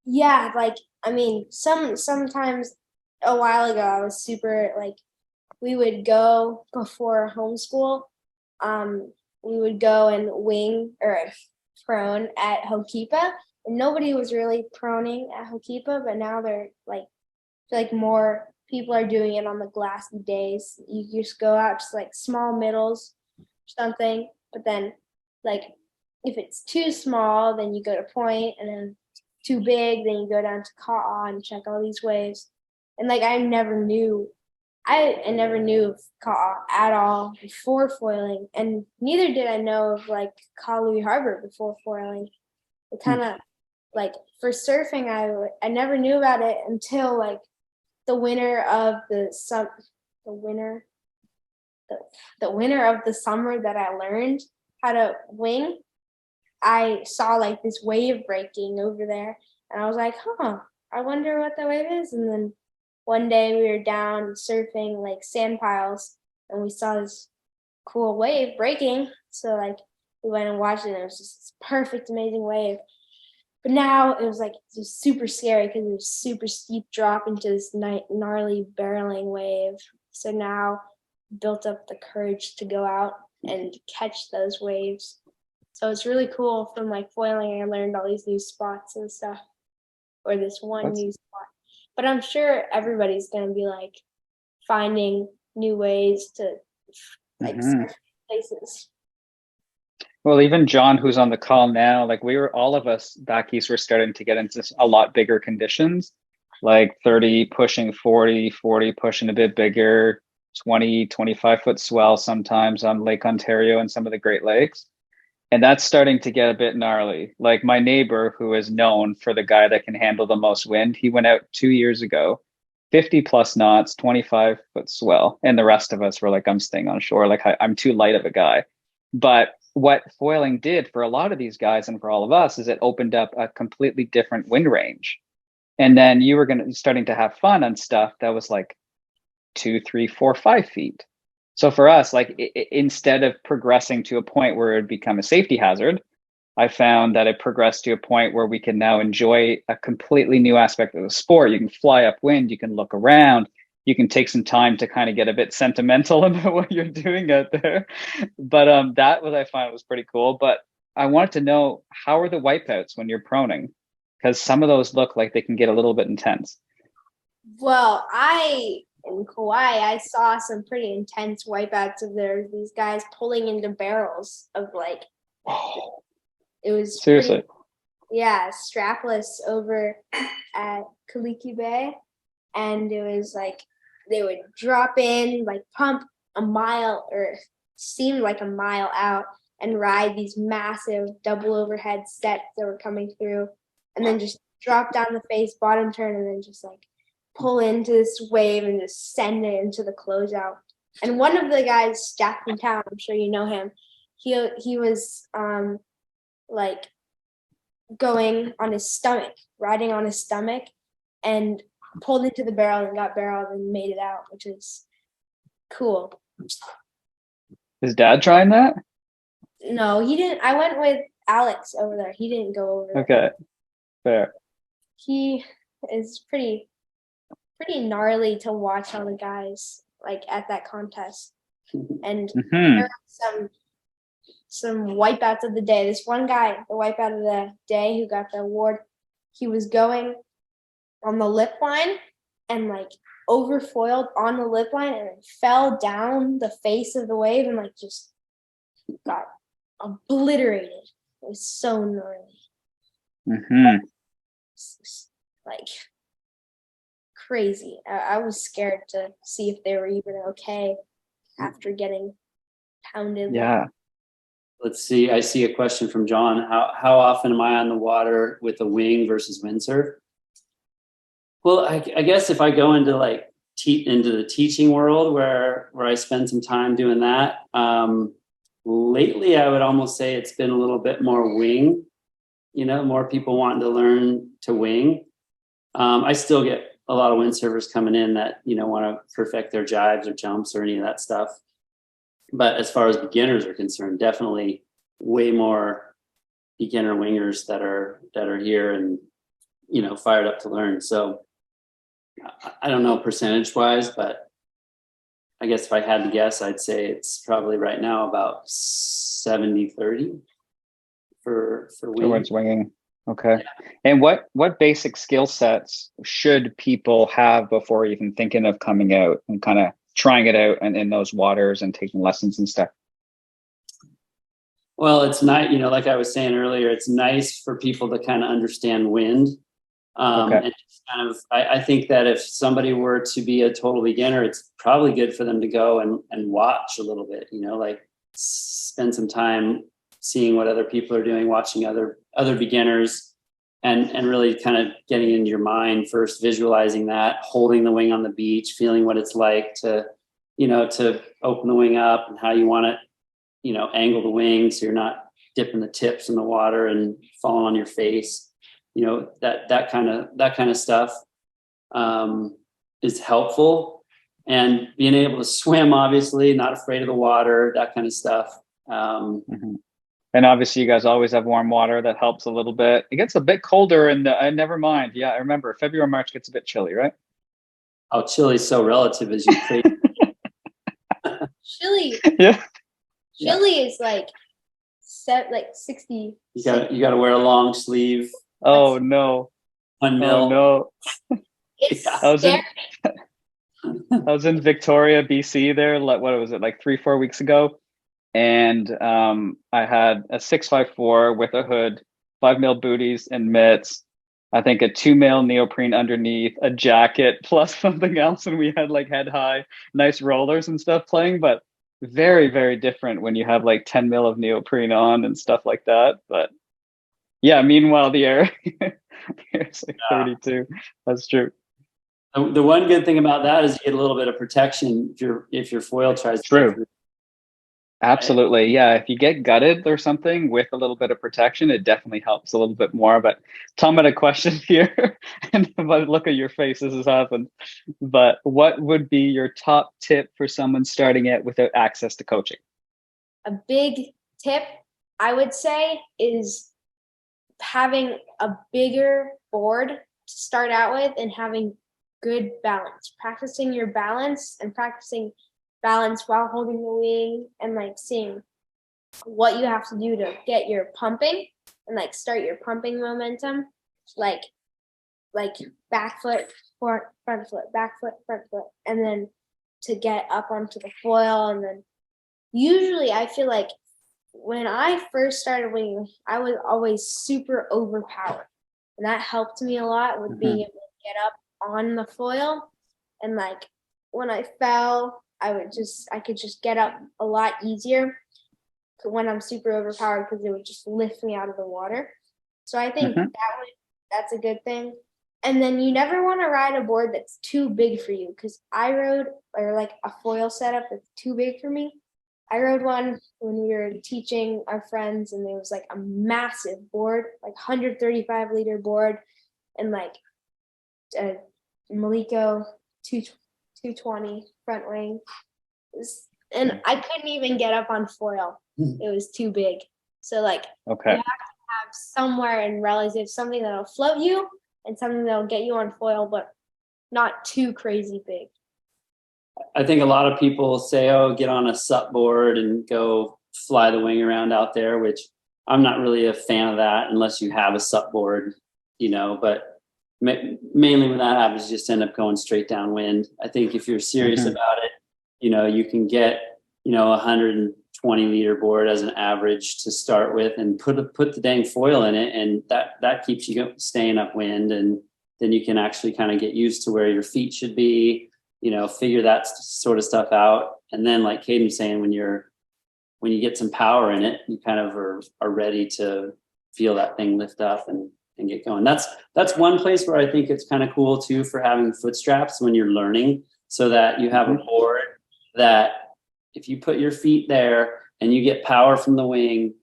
Yeah, like I mean, sometimes a while ago I was super like we would go before homeschool. We would go and wing or prone at Hokipa, and nobody was really proning at Hokipa, but now they're like more people are doing it on the glassy days. You just go out to like small middles or something, but then like if it's too small, then you go to point, and then too big, then you go down to Ka'a and check all these waves. And like I never knew of Ka'a at all before foiling, and neither did I know of like Kalui Harbor before foiling. It kind of like for surfing, I never knew about it until like the winter of the summer that I learned how to wing. I saw like this wave breaking over there, and I was like, I wonder what that wave is. And then one day we were down surfing like sand piles, and we saw this cool wave breaking. So like we went and watched it, and it was just this perfect, amazing wave. But now it was super scary because it was super steep drop into this gnarly barreling wave. So now built up the courage to go out and catch those waves. So it's really cool. From like foiling, I learned all these new spots and stuff, or this one new spot. But I'm sure everybody's gonna be like finding new ways to like surf places. Well, even John, who's on the call now, like all of us back east were starting to get into a lot bigger conditions, like 30 pushing 40, 40 pushing a bit bigger, 20, 25-foot swell sometimes on Lake Ontario and some of the Great Lakes. And that's starting to get a bit gnarly. Like my neighbor, who is known for the guy that can handle the most wind, he went out 2 years ago, 50 plus knots, 25-foot swell. And the rest of us were like, I'm staying on shore. Like I'm too light of a guy. But what foiling did for a lot of these guys and for all of us is it opened up a completely different wind range. And then you were starting to have fun on stuff that was like 2, 3, 4, 5 feet. So for us, like instead of progressing to a point where it would become a safety hazard, I found that it progressed to a point where we can now enjoy a completely new aspect of the sport. You can fly upwind, you can look around, you can take some time to kind of get a bit sentimental about what you're doing out there. But that was, I find, was pretty cool. But I wanted to know, how are the wipeouts when you're proning? Because some of those look like they can get a little bit intense. Well, in Kauai, I saw some pretty intense wipeouts of these guys pulling into barrels of like, it was seriously, strapless over at Kaliki Bay. And it was like, they would drop in, like pump a mile or seemed like a mile out and ride these massive double overhead sets that were coming through, and then just drop down the face, bottom turn, and then just like pull into this wave and just send it into the closeout. And one of the guys, Jack from town, I'm sure you know him, he was like going on his stomach, riding on his stomach, and pulled into the barrel and got barreled and made it out, which is cool. Is Dad trying that? No, he didn't. I went with Alex over there. He didn't go over there. Okay, fair. He is pretty gnarly to watch all the guys like at that contest. And there are some some wipeouts of the day. This one guy, the wipeout of the day who got the award, he was going on the lip line and like overfoiled on the lip line and fell down the face of the wave and like just got obliterated. It was so gnarly. Like crazy. I was scared to see if they were even okay after getting pounded. Yeah. Let's see. I see a question from John. How often am I on the water with a wing versus windsurf? Well, I guess if I go into like into the teaching world where I spend some time doing that, lately I would almost say it's been a little bit more wing. More people wanting to learn to wing. I still get a lot of windsurfers coming in that want to perfect their jives or jumps or any of that stuff. But as far as beginners are concerned, definitely way more beginner wingers that are here and fired up to learn. So I don't know percentage wise, but I guess if I had to guess, I'd say it's probably right now about 70-30 for wing. Towards winging. Okay. Yeah. And what basic skill sets should people have before even thinking of coming out and kind of trying it out and in those waters and taking lessons and stuff? Well, it's nice, like I was saying earlier, it's nice for people to kind of understand wind. Okay. And just kind of, I think that if somebody were to be a total beginner, it's probably good for them to go and watch a little bit, like spend some time seeing what other people are doing, watching other beginners, and really kind of getting into your mind first, visualizing that, holding the wing on the beach, feeling what it's like to open the wing up and how you want it, angle the wing so you're not dipping the tips in the water and falling on your face. That kind of stuff is helpful, and being able to swim, obviously, not afraid of the water, that kind of stuff. And obviously you guys always have warm water. That helps a little bit. It gets a bit colder and never mind. Yeah, I remember February, March gets a bit chilly, right? Oh, chilly is so relative as you crazy. Chilly. Yeah. Chilly is like 60. You got to wear a long sleeve. Oh no. 1 mil. Oh no. It's I was in Victoria, BC there, what was it, like 3-4 weeks ago? And I had a 654 with a hood, 5 mil booties and mitts, I think a 2 mil neoprene underneath, a jacket plus something else, and we had like head high, nice rollers and stuff playing, but very, very different when you have like 10 mil of neoprene on and stuff like that. But yeah, meanwhile the air it's like 32. That's true. The one good thing about that is you get a little bit of protection if your foil tries to get through. Absolutely. Yeah. If you get gutted or something with a little bit of protection, it definitely helps a little bit more. But Tom had a question here, and if I look at your face, this has happened. But what would be your top tip for someone starting out without access to coaching? A big tip, I would say, is having a bigger board to start out with and having good balance. Practicing your balance and practicing balance while holding the wing and like seeing what you have to do to get your pumping and like start your pumping momentum, like back foot, front foot, back foot, front foot, and then to get up onto the foil. And then usually I feel like when I first started winging, I was always super overpowered, and that helped me a lot with being able to get up on the foil. And like when I fell, I could just get up a lot easier when I'm super overpowered, because it would just lift me out of the water. So I think that's a good thing. And then you never want to ride a board that's too big for you, because I rode like a foil setup that's too big for me. I rode one when we were teaching our friends, and it was like a massive board, like 135 liter board, and like a Maliko 220 front wing. And I couldn't even get up on foil. It was too big. So like you have to have somewhere in relative something that'll float you and something that'll get you on foil, but not too crazy big. I think a lot of people say, oh, get on a SUP board and go fly the wing around out there, which I'm not really a fan of that unless you have a sup board, you know, but mainly when that happens, you just end up going straight downwind. I think if you're serious about it, you know, you can get, you know, 120 liter board as an average to start with, and put the dang foil in it, and that keeps you staying upwind, and then you can actually kind of get used to where your feet should be, you know, figure that sort of stuff out. And then, like Kaden's saying, when you get some power in it, you kind of are ready to feel that thing lift up and get going. That's one place where I think it's kind of cool too, for having foot straps when you're learning, so that you have a board that if you put your feet there and you get power from the wing,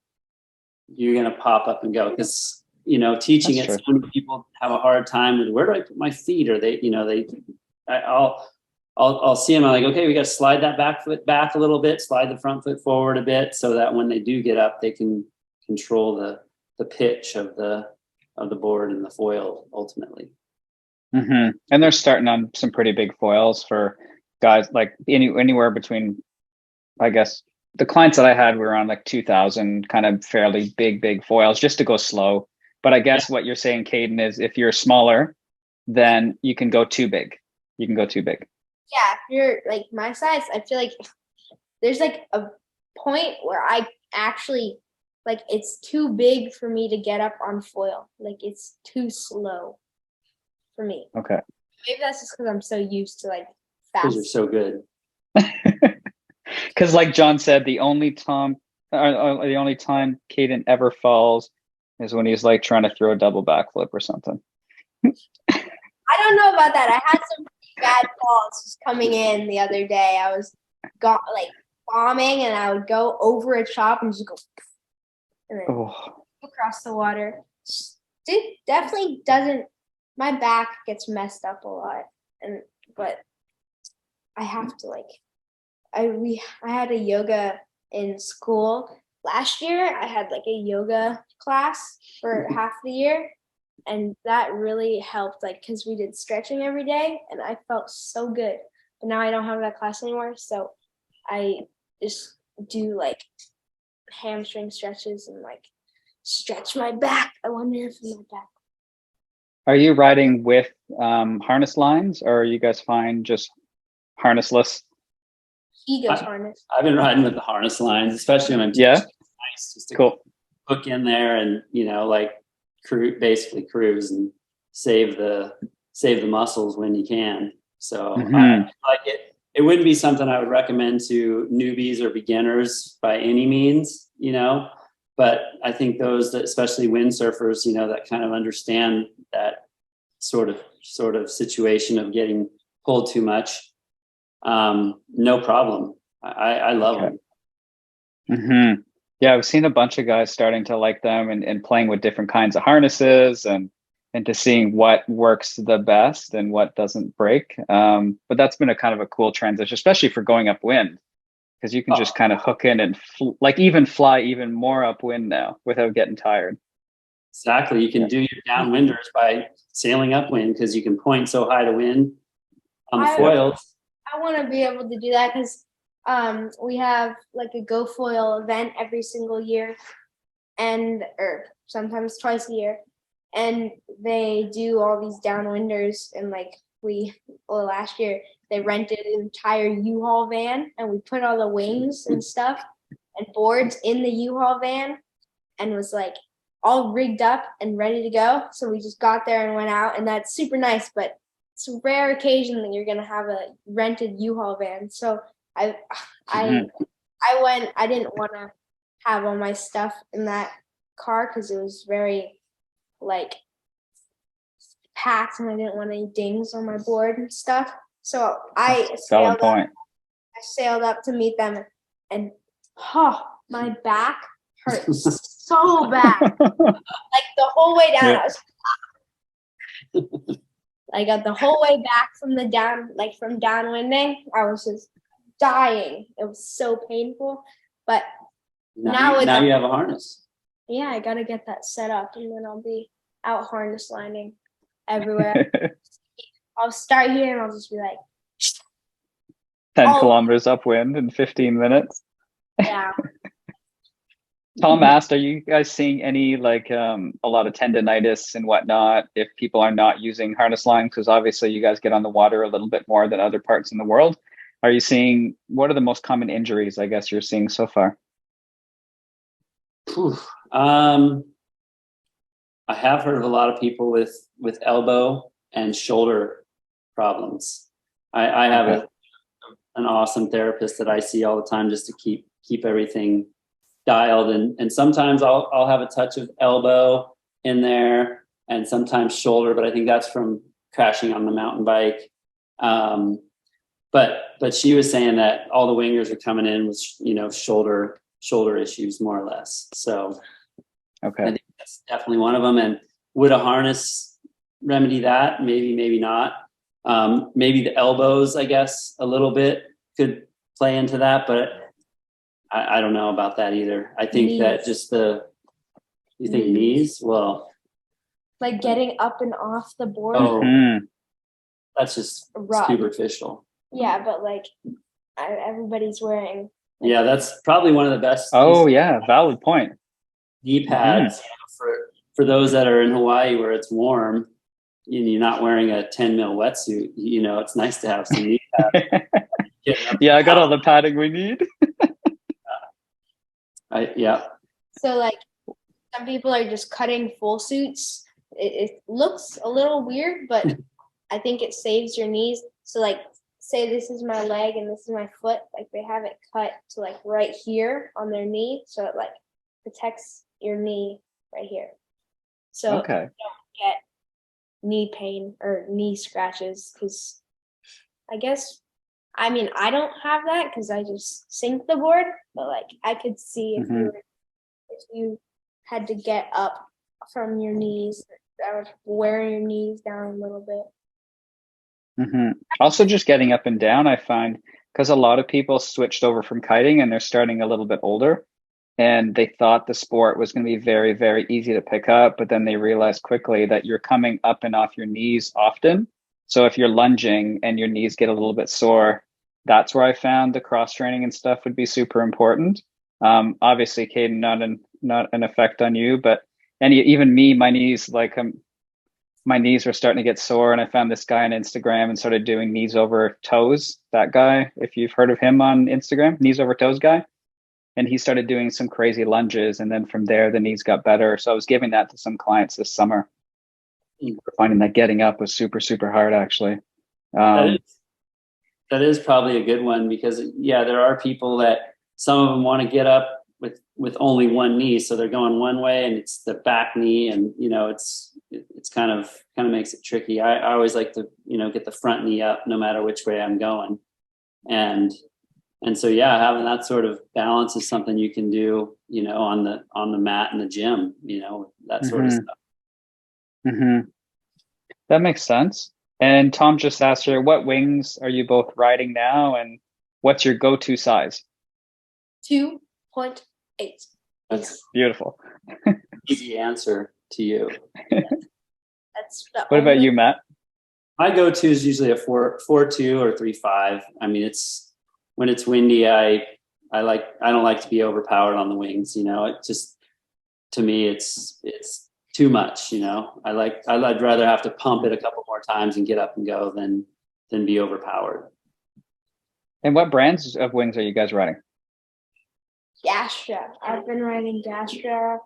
you're going to pop up and go. Because, you know, teaching it, so many people have a hard time with, where do I put my feet? Or they, you know, I'll see them. I'm like, okay, we got to slide that back foot back a little bit, slide the front foot forward a bit, so that when they do get up, they can control the pitch of the board and the foil ultimately. And they're starting on some pretty big foils for guys, like anywhere between, I guess the clients that I had were on like 2,000, kind of fairly big foils just to go slow. But I guess what you're saying, Kaden, is if you're smaller, then you can go too big. You can go too big. Yeah, if you're like my size, I feel like there's like a point where I actually, like, it's too big for me to get up on foil. Like, it's too slow for me. Okay. Maybe that's just because I'm so used to like fast. Because you're so good. Because like John said, the only time Kaden ever falls is when he's like trying to throw a double backflip or something. I don't know about that. I had some bad falls just coming in the other day. I was like bombing, and I would go over a chop and just go and then across the water. It definitely doesn't. My back gets messed up a lot, but I have to like. I had a yoga in school last year. I had like a yoga class for half the year, and that really helped, like, because we did stretching every day, and I felt so good. But now I don't have that class anymore, so I just do like hamstring stretches and like stretch my back. I wonder if my back. Are you riding with harness lines, or are you guys fine just harnessless? He goes harness. I've been riding with the harness lines, especially when I'm teaching. It's nice just to hook in there and, you know, like basically cruise and save the muscles when you can. So I like it. It wouldn't be something I would recommend to newbies or beginners by any means, you know, but I think those that, especially windsurfers, you know, that kind of understand that sort of situation of getting pulled too much. No problem. I love them. Yeah, I've seen a bunch of guys starting to like them and playing with different kinds of harnesses and to seeing what works the best and what doesn't break. But that's been a kind of a cool transition, especially for going upwind, because you can just kind of hook in and even fly even more upwind now without getting tired. Exactly. You can do your downwinders by sailing upwind, because you can point so high to wind on the foils. I want to be able to do that because we have like a Go Foil event every single year, or sometimes twice a year, and they do all these downwinders. And like last year they rented an entire U-Haul van, and we put all the wings and stuff and boards in the U-Haul van, and was like all rigged up and ready to go. So we just got there and went out, and that's super nice, but it's a rare occasion that you're gonna have a rented U-Haul van. So I went. I didn't want to have all my stuff in that car because it was very like packed, and I didn't want any dings on my board and stuff. So I sailed up to meet them, and my back hurt so bad. Like the whole way down, I was. I got the whole way back from from downwinding. I was just dying. It was so painful. But now you have a harness. Yeah, I gotta get that set up, and then I'll be out harness lining everywhere. I'll start here, and I'll just be like 10 kilometers upwind in 15 minutes. Yeah. Tom asked, are you guys seeing any like a lot of tendonitis and whatnot if people are not using harness line? Because obviously you guys get on the water a little bit more than other parts in the world. Are you seeing, what are the most common injuries, I guess, you're seeing so far? I have heard of a lot of people with elbow and shoulder problems. I have an awesome therapist that I see all the time just to keep everything dialed, and sometimes I'll have a touch of elbow in there and sometimes shoulder, but I think that's from crashing on the mountain bike. But she was saying that all the wingers are coming in with shoulder issues more or less. So okay, I think that's definitely one of them. And would a harness remedy that? Maybe not. Maybe the elbows, I guess, a little bit could play into that, but I don't know about that either. I think that just you think knees? Well, like getting up and off the board. Oh, that's just rough. superficial. Yeah, but like everybody's wearing. Yeah, that's probably one of the best. Oh yeah, valid point. Knee pads for those that are in Hawaii where it's warm and you're not wearing a 10 mil wetsuit. It's nice to have some knee pads. Yeah, I got all the padding we need. Yeah. So like some people are just cutting full suits. It looks a little weird, but I think it saves your knees. So like say this is my leg and this is my foot, like they have it cut to like right here on their knee, so it like protects your knee right here. So okay, you don't get knee pain or knee scratches, because I don't have that because I just sink the board, but like I could see if you had to get up from your knees, that would wear your knees down a little bit. Also, just getting up and down, I find, because a lot of people switched over from kiting and they're starting a little bit older, and they thought the sport was going to be very, very easy to pick up, but then they realized quickly that you're coming up and off your knees often. So if you're lunging and your knees get a little bit sore, that's where I found the cross training and stuff would be super important. Obviously, Kaden, not an effect on you, but even me, my knees, my knees were starting to get sore, and I found this guy on Instagram and started doing knees over toes. That guy, if you've heard of him on Instagram, knees over toes guy. And he started doing some crazy lunges. And then from there, the knees got better. So I was giving that to some clients this summer. Finding that getting up was super, super hard, actually. That is probably a good one, because there are people that some of them want to get up with only one knee, so they're going one way and it's the back knee, and it's kind of makes it tricky. I always like to get the front knee up no matter which way I'm going, and so having that sort of balance is something you can do on the mat in the gym, that sort of stuff. That makes sense. And Tom just asked her, what wings are you both riding now, and what's your go-to size? 2.8. That's beautiful. Easy answer to you. That's what about you, Matt? My go-to is usually a 4.2 or 3.5. I mean, when it's windy, I don't like to be overpowered on the wings. It just, to me, it's too much. I'd rather have to pump it a couple more times and get up and go than be overpowered. And what brands of wings are you guys riding? Gastra. I've been riding Gastra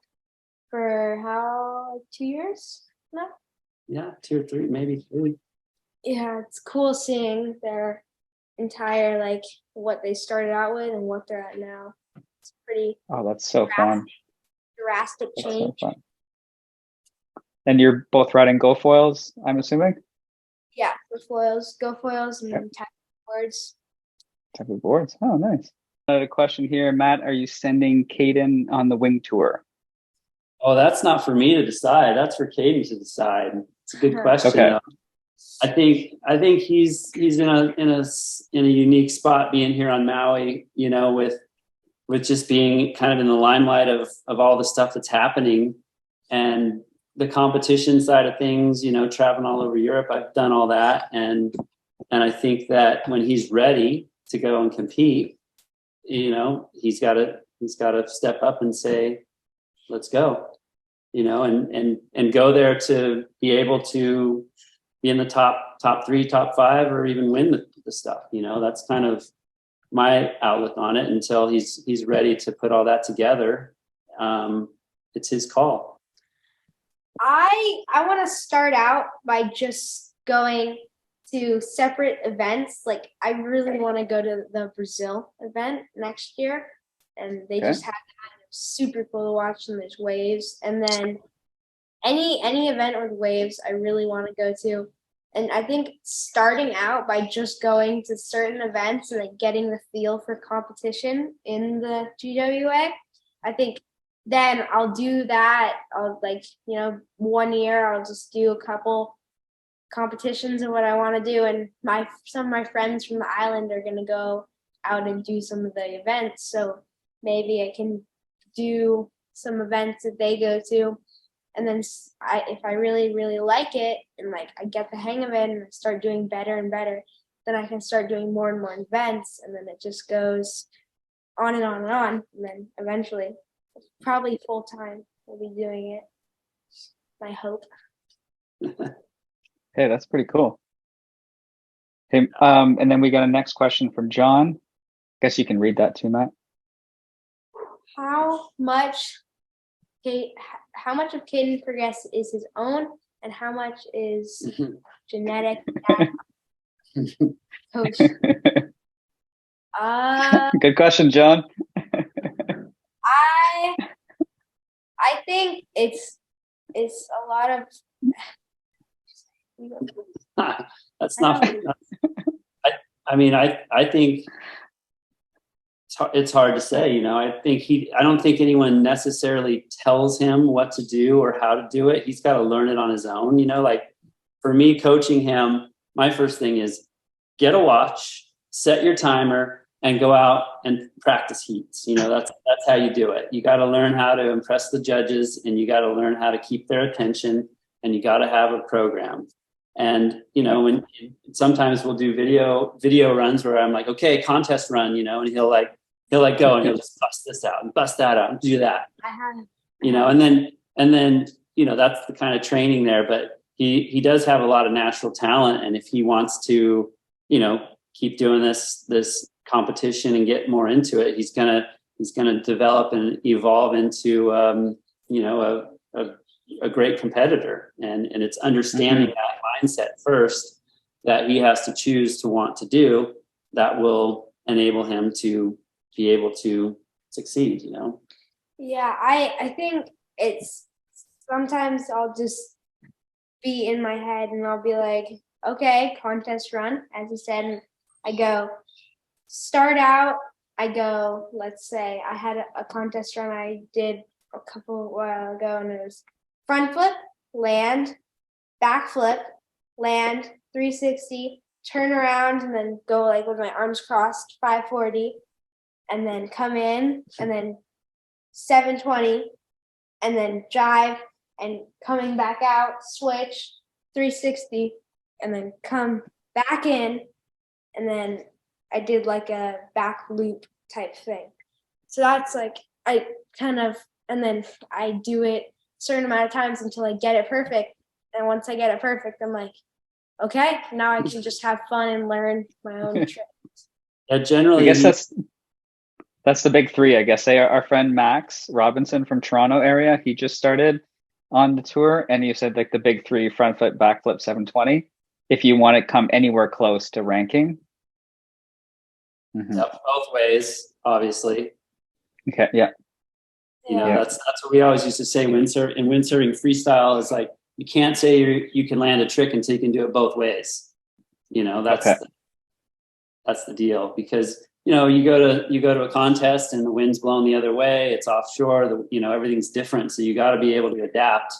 for 2 years now? Yeah, 2 or 3, maybe 3. Yeah, it's cool seeing their entire, what they started out with and what they're at now. It's pretty. Oh, that's so fun. Drastic change. So fun. And you're both riding GoFoils, I'm assuming? Yeah, GoFoils, and then tapping boards. Tapping boards. Oh, nice. Another question here, Matt. Are you sending Kaden on the wing tour? Oh, that's not for me to decide. That's for Kaden to decide. It's a good question. Okay. I think he's in a unique spot being here on Maui. With just being kind of in the limelight of all the stuff that's happening, and the competition side of things. Traveling all over Europe. I've done all that, and I think that when he's ready to go and compete, he's got to He's got to step up and say, let's go, and go there to be able to be in the top 3, top 5, or even win the stuff. That's kind of my outlook on it until he's ready to put all that together. It's his call. I want to start out by just going to separate events. Like, I really want to go to the Brazil event next year, and they just have super cool to watch, and there's waves. And then any event with waves, I really want to go to. And I think starting out by just going to certain events and like getting the feel for competition in the GWA, I think then I'll do that. I'll 1 year I'll just do a couple competitions of what I want to do, and some of my friends from the island are going to go out and do some of the events, so maybe I can do some events that they go to, and then if I really, really like it and like I get the hang of it and I start doing better and better, then I can start doing more and more events, and then it just goes on and on and on, and then eventually probably full time we'll be doing it. My hope. Hey, that's pretty cool. Okay, and then we got a next question from John. Guess you can read that too, Matt. How much of Kaden progress is his own, and how much is genetic? Coach. Good question, John. I think it's a lot of. That's not. I think it's hard to say. I don't think anyone necessarily tells him what to do or how to do it. He's got to learn it on his own. Like for me, coaching him, my first thing is get a watch, set your timer, and go out and practice heats. That's how you do it. You got to learn how to impress the judges, and you got to learn how to keep their attention, and you got to have a program. And, when sometimes we'll do video runs where I'm like, okay, contest run, and he'll go and he'll just bust this out and bust that out and do that, and then, that's the kind of training there, but he does have a lot of natural talent. And if he wants to, keep doing this competition and get more into it, he's going to develop and evolve into, a great competitor. And it's understanding that mindset first that he has to choose to want to do that will enable him to be able to succeed. Yeah, I think it's sometimes I'll just be in my head and I'll be like, okay, contest run, as you said, and I go start out. I go, let's say I had a contest run I did a while ago, and it was front flip, land, back flip, land, 360, turn around, and then go like with my arms crossed, 540, and then come in, and then 720, and then jive, and coming back out, switch, 360, and then come back in, and then I did like a back loop type thing. So that's like, and then I do it a certain amount of times until I get it perfect. And once I get it perfect, I'm like, okay, now I can just have fun and learn my own tricks. Yeah, generally, I guess that's the big three. I guess our friend Max Robinson from Toronto area, he just started on the tour, and you said like the big three: front flip, back flip, 720. If you want to come anywhere close to ranking. Yep, both ways, obviously. Okay, yeah. That's what we always used to say. Windsurfing freestyle is like, you can't say you can land a trick until you can do it both ways. That's the deal, because you go to a contest and the wind's blowing the other way. It's offshore. Everything's different, so you got to be able to adapt.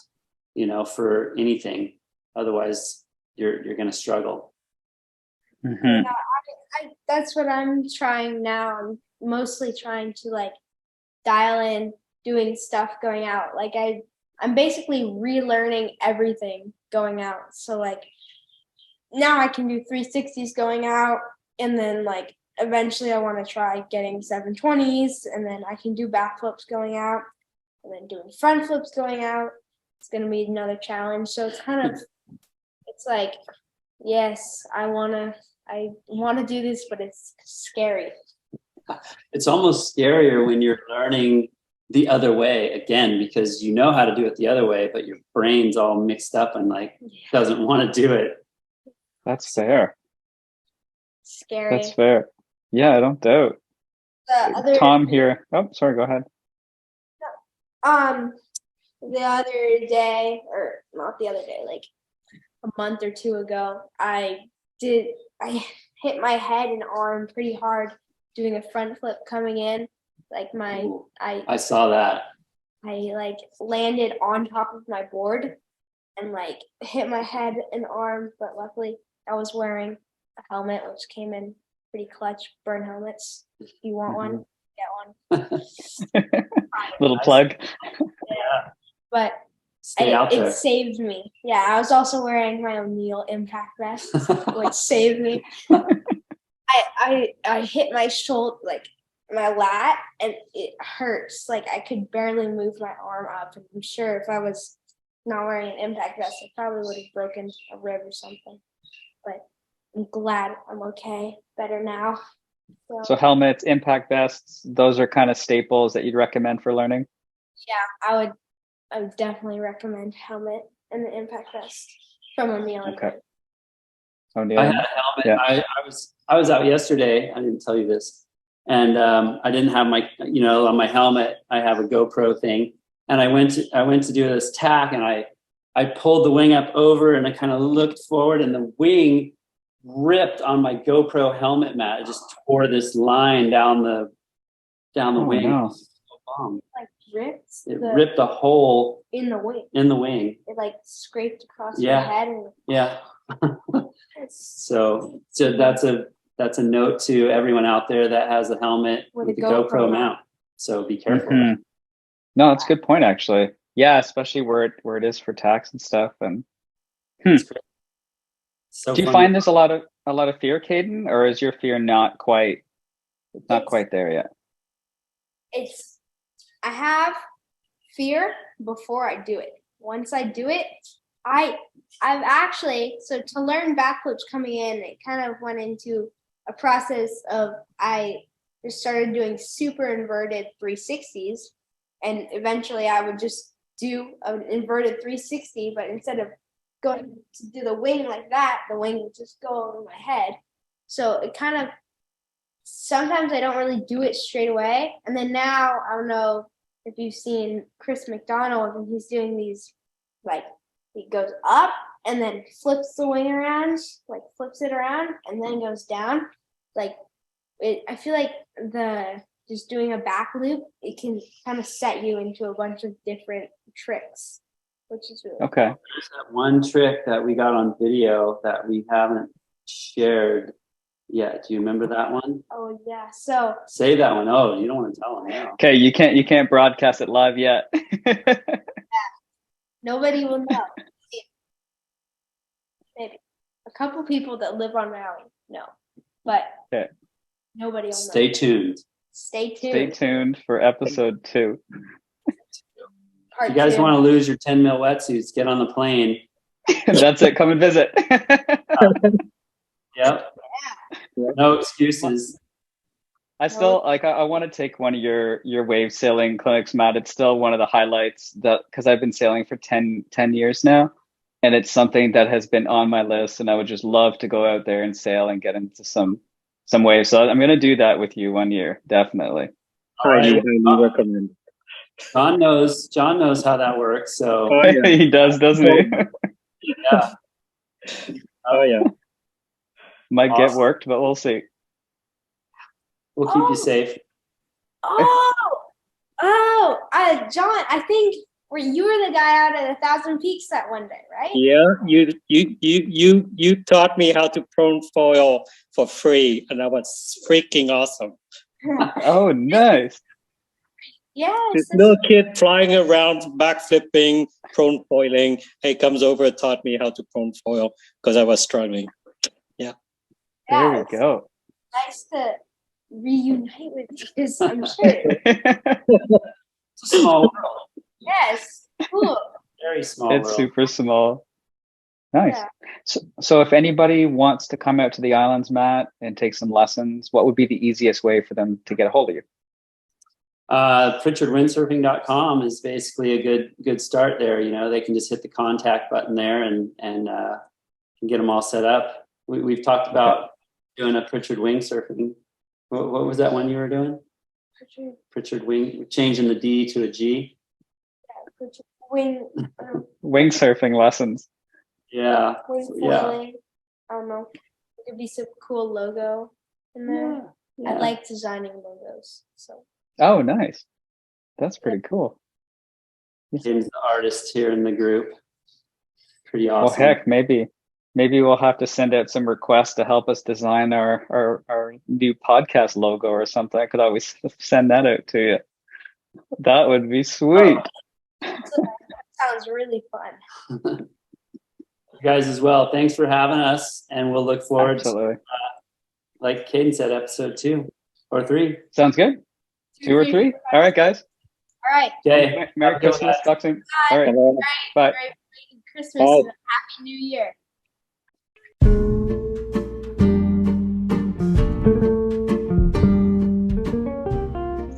For anything. Otherwise, you're going to struggle. Yeah, that's what I'm trying now. I'm mostly trying to like dial in doing stuff going out. Like I'm basically relearning everything going out. So like now I can do 360s going out, and then like eventually I want to try getting 720s, and then I can do backflips going out, and then doing front flips going out. It's going to be another challenge. So it's kind of, it's like, yes, I want to do this, but it's scary. It's almost scarier when you're learning the other way again, because you know how to do it the other way, but your brain's all mixed up and like doesn't want to do it. That's fair. Scary. That's fair. Yeah, I don't doubt. Tom here. Oh, sorry, go ahead. The other day, or not the other day, like a month or two ago, I hit my head and arm pretty hard doing a front flip coming in. Like I saw that. I like landed on top of my board and like hit my head and arm, but luckily I was wearing a helmet, which came in pretty clutch. Burn helmets. If you want one, get one. Little plug. Yeah. But it saved me. Yeah, I was also wearing my O'Neill impact vest, which saved me. I hit my shoulder, like my lat, and it hurts. Like I could barely move my arm up. And I'm sure if I was not wearing an impact vest, I probably would have broken a rib or something. But I'm glad I'm okay, better now. So helmets, impact vests, those are kind of staples that you'd recommend for learning? Yeah, I would definitely recommend helmet and the impact vest from O'Neill. Okay. I had a helmet. Yeah. I was out yesterday. I didn't tell you this, and I didn't have my, on my helmet I have a GoPro thing, and I went to do this tack, and I pulled the wing up over, and I kind of looked forward, and the wing ripped on my GoPro helmet mat. It just tore this line down the wing. No. Like ripped. Ripped a hole in the wing. It like scraped across your head. Yeah. So that's a note to everyone out there that has a helmet with a GoPro mount. So be careful. Mm-hmm. No, that's a good point actually. Yeah, especially where it is for tax and stuff. And so do you find there's a lot of fear, Kaden, or is your fear not quite there yet? I have fear before I do it. Once I do it, I've actually, so to learn backflips coming in, it kind of went into a process of, I just started doing super inverted 360s, and eventually I would just do an inverted 360, but instead of going to do the wing like that, the wing would just go over my head. So it kind of, sometimes I don't really do it straight away. And then now, I don't know if you've seen Chris McDonald, and he's doing these, like, he goes up and then flips the wing around, like flips it around and then goes down. Like I feel like just doing a back loop, it can kind of set you into a bunch of different tricks, which is really okay. Cool. There's that one trick that we got on video that we haven't shared yet. Do you remember that one? Oh yeah. So say that one. Oh, you don't want to tell them now. Okay, you can't broadcast it live yet. Yeah. Nobody will know. Maybe a couple people that live on Maui know, but nobody will know. Stay tuned. Stay tuned for episode 2. If you guys want to lose your 10 mil wetsuits, get on the plane. That's it. Come and visit. Yep. No excuses. I still I want to take one of your wave sailing clinics, Matt. It's still one of the highlights because I've been sailing for 10 years now, and it's something that has been on my list, and I would just love to go out there and sail and get into some waves. So I'm going to do that with you one year, definitely. Highly recommend. John knows how that works. So he does, doesn't he? Yeah. Oh yeah. Might get worked, but we'll see. We'll keep you safe. John, I think you were the guy out at 1,000 Peaks that one day, right? Yeah, you taught me how to prone foil for free, and that was freaking awesome. Oh, nice. Yeah. This little kid flying around, backflipping, prone foiling. He comes over and taught me how to prone foil because I was struggling. Yeah. There we go. Nice to reunite with you, because I'm sure. It's a small world. Yes, cool. Very small It's world. super small. Nice. Yeah. So if anybody wants to come out to the islands, Matt, and take some lessons, what would be the easiest way for them to get a hold of you? PritchardWindsurfing.com is basically a good start there. You know, they can just hit the contact button there and get them all set up. We've talked about doing a Pritchard windsurfing. What was that one you were doing? Pritchard wing, changing the D to a G. Yeah, wing Windsurfing lessons. Yeah. wing Yeah. foiling. I don't know. It could be some cool logo in there. Yeah. I like designing logos. So Oh, nice. That's pretty cool. Tim's the artist here in the group. Pretty Well, awesome. heck, maybe we'll have to send out some requests to help us design our new podcast logo or something. I could always send that out to you. That would be sweet. sounds really fun. You guys as well. Thanks for having us, and we'll look forward Absolutely. to, like Kaden said, episode 2 or 3. Sounds good. 2 or 3. All right, guys. All right. Okay. Merry Have a good one, Christmas. guys. Talk soon. All right. Bye. Merry Christmas and a Happy New Year.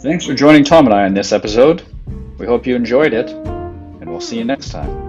Thanks for joining Tom and I on this episode. We hope you enjoyed it, and we'll see you next time.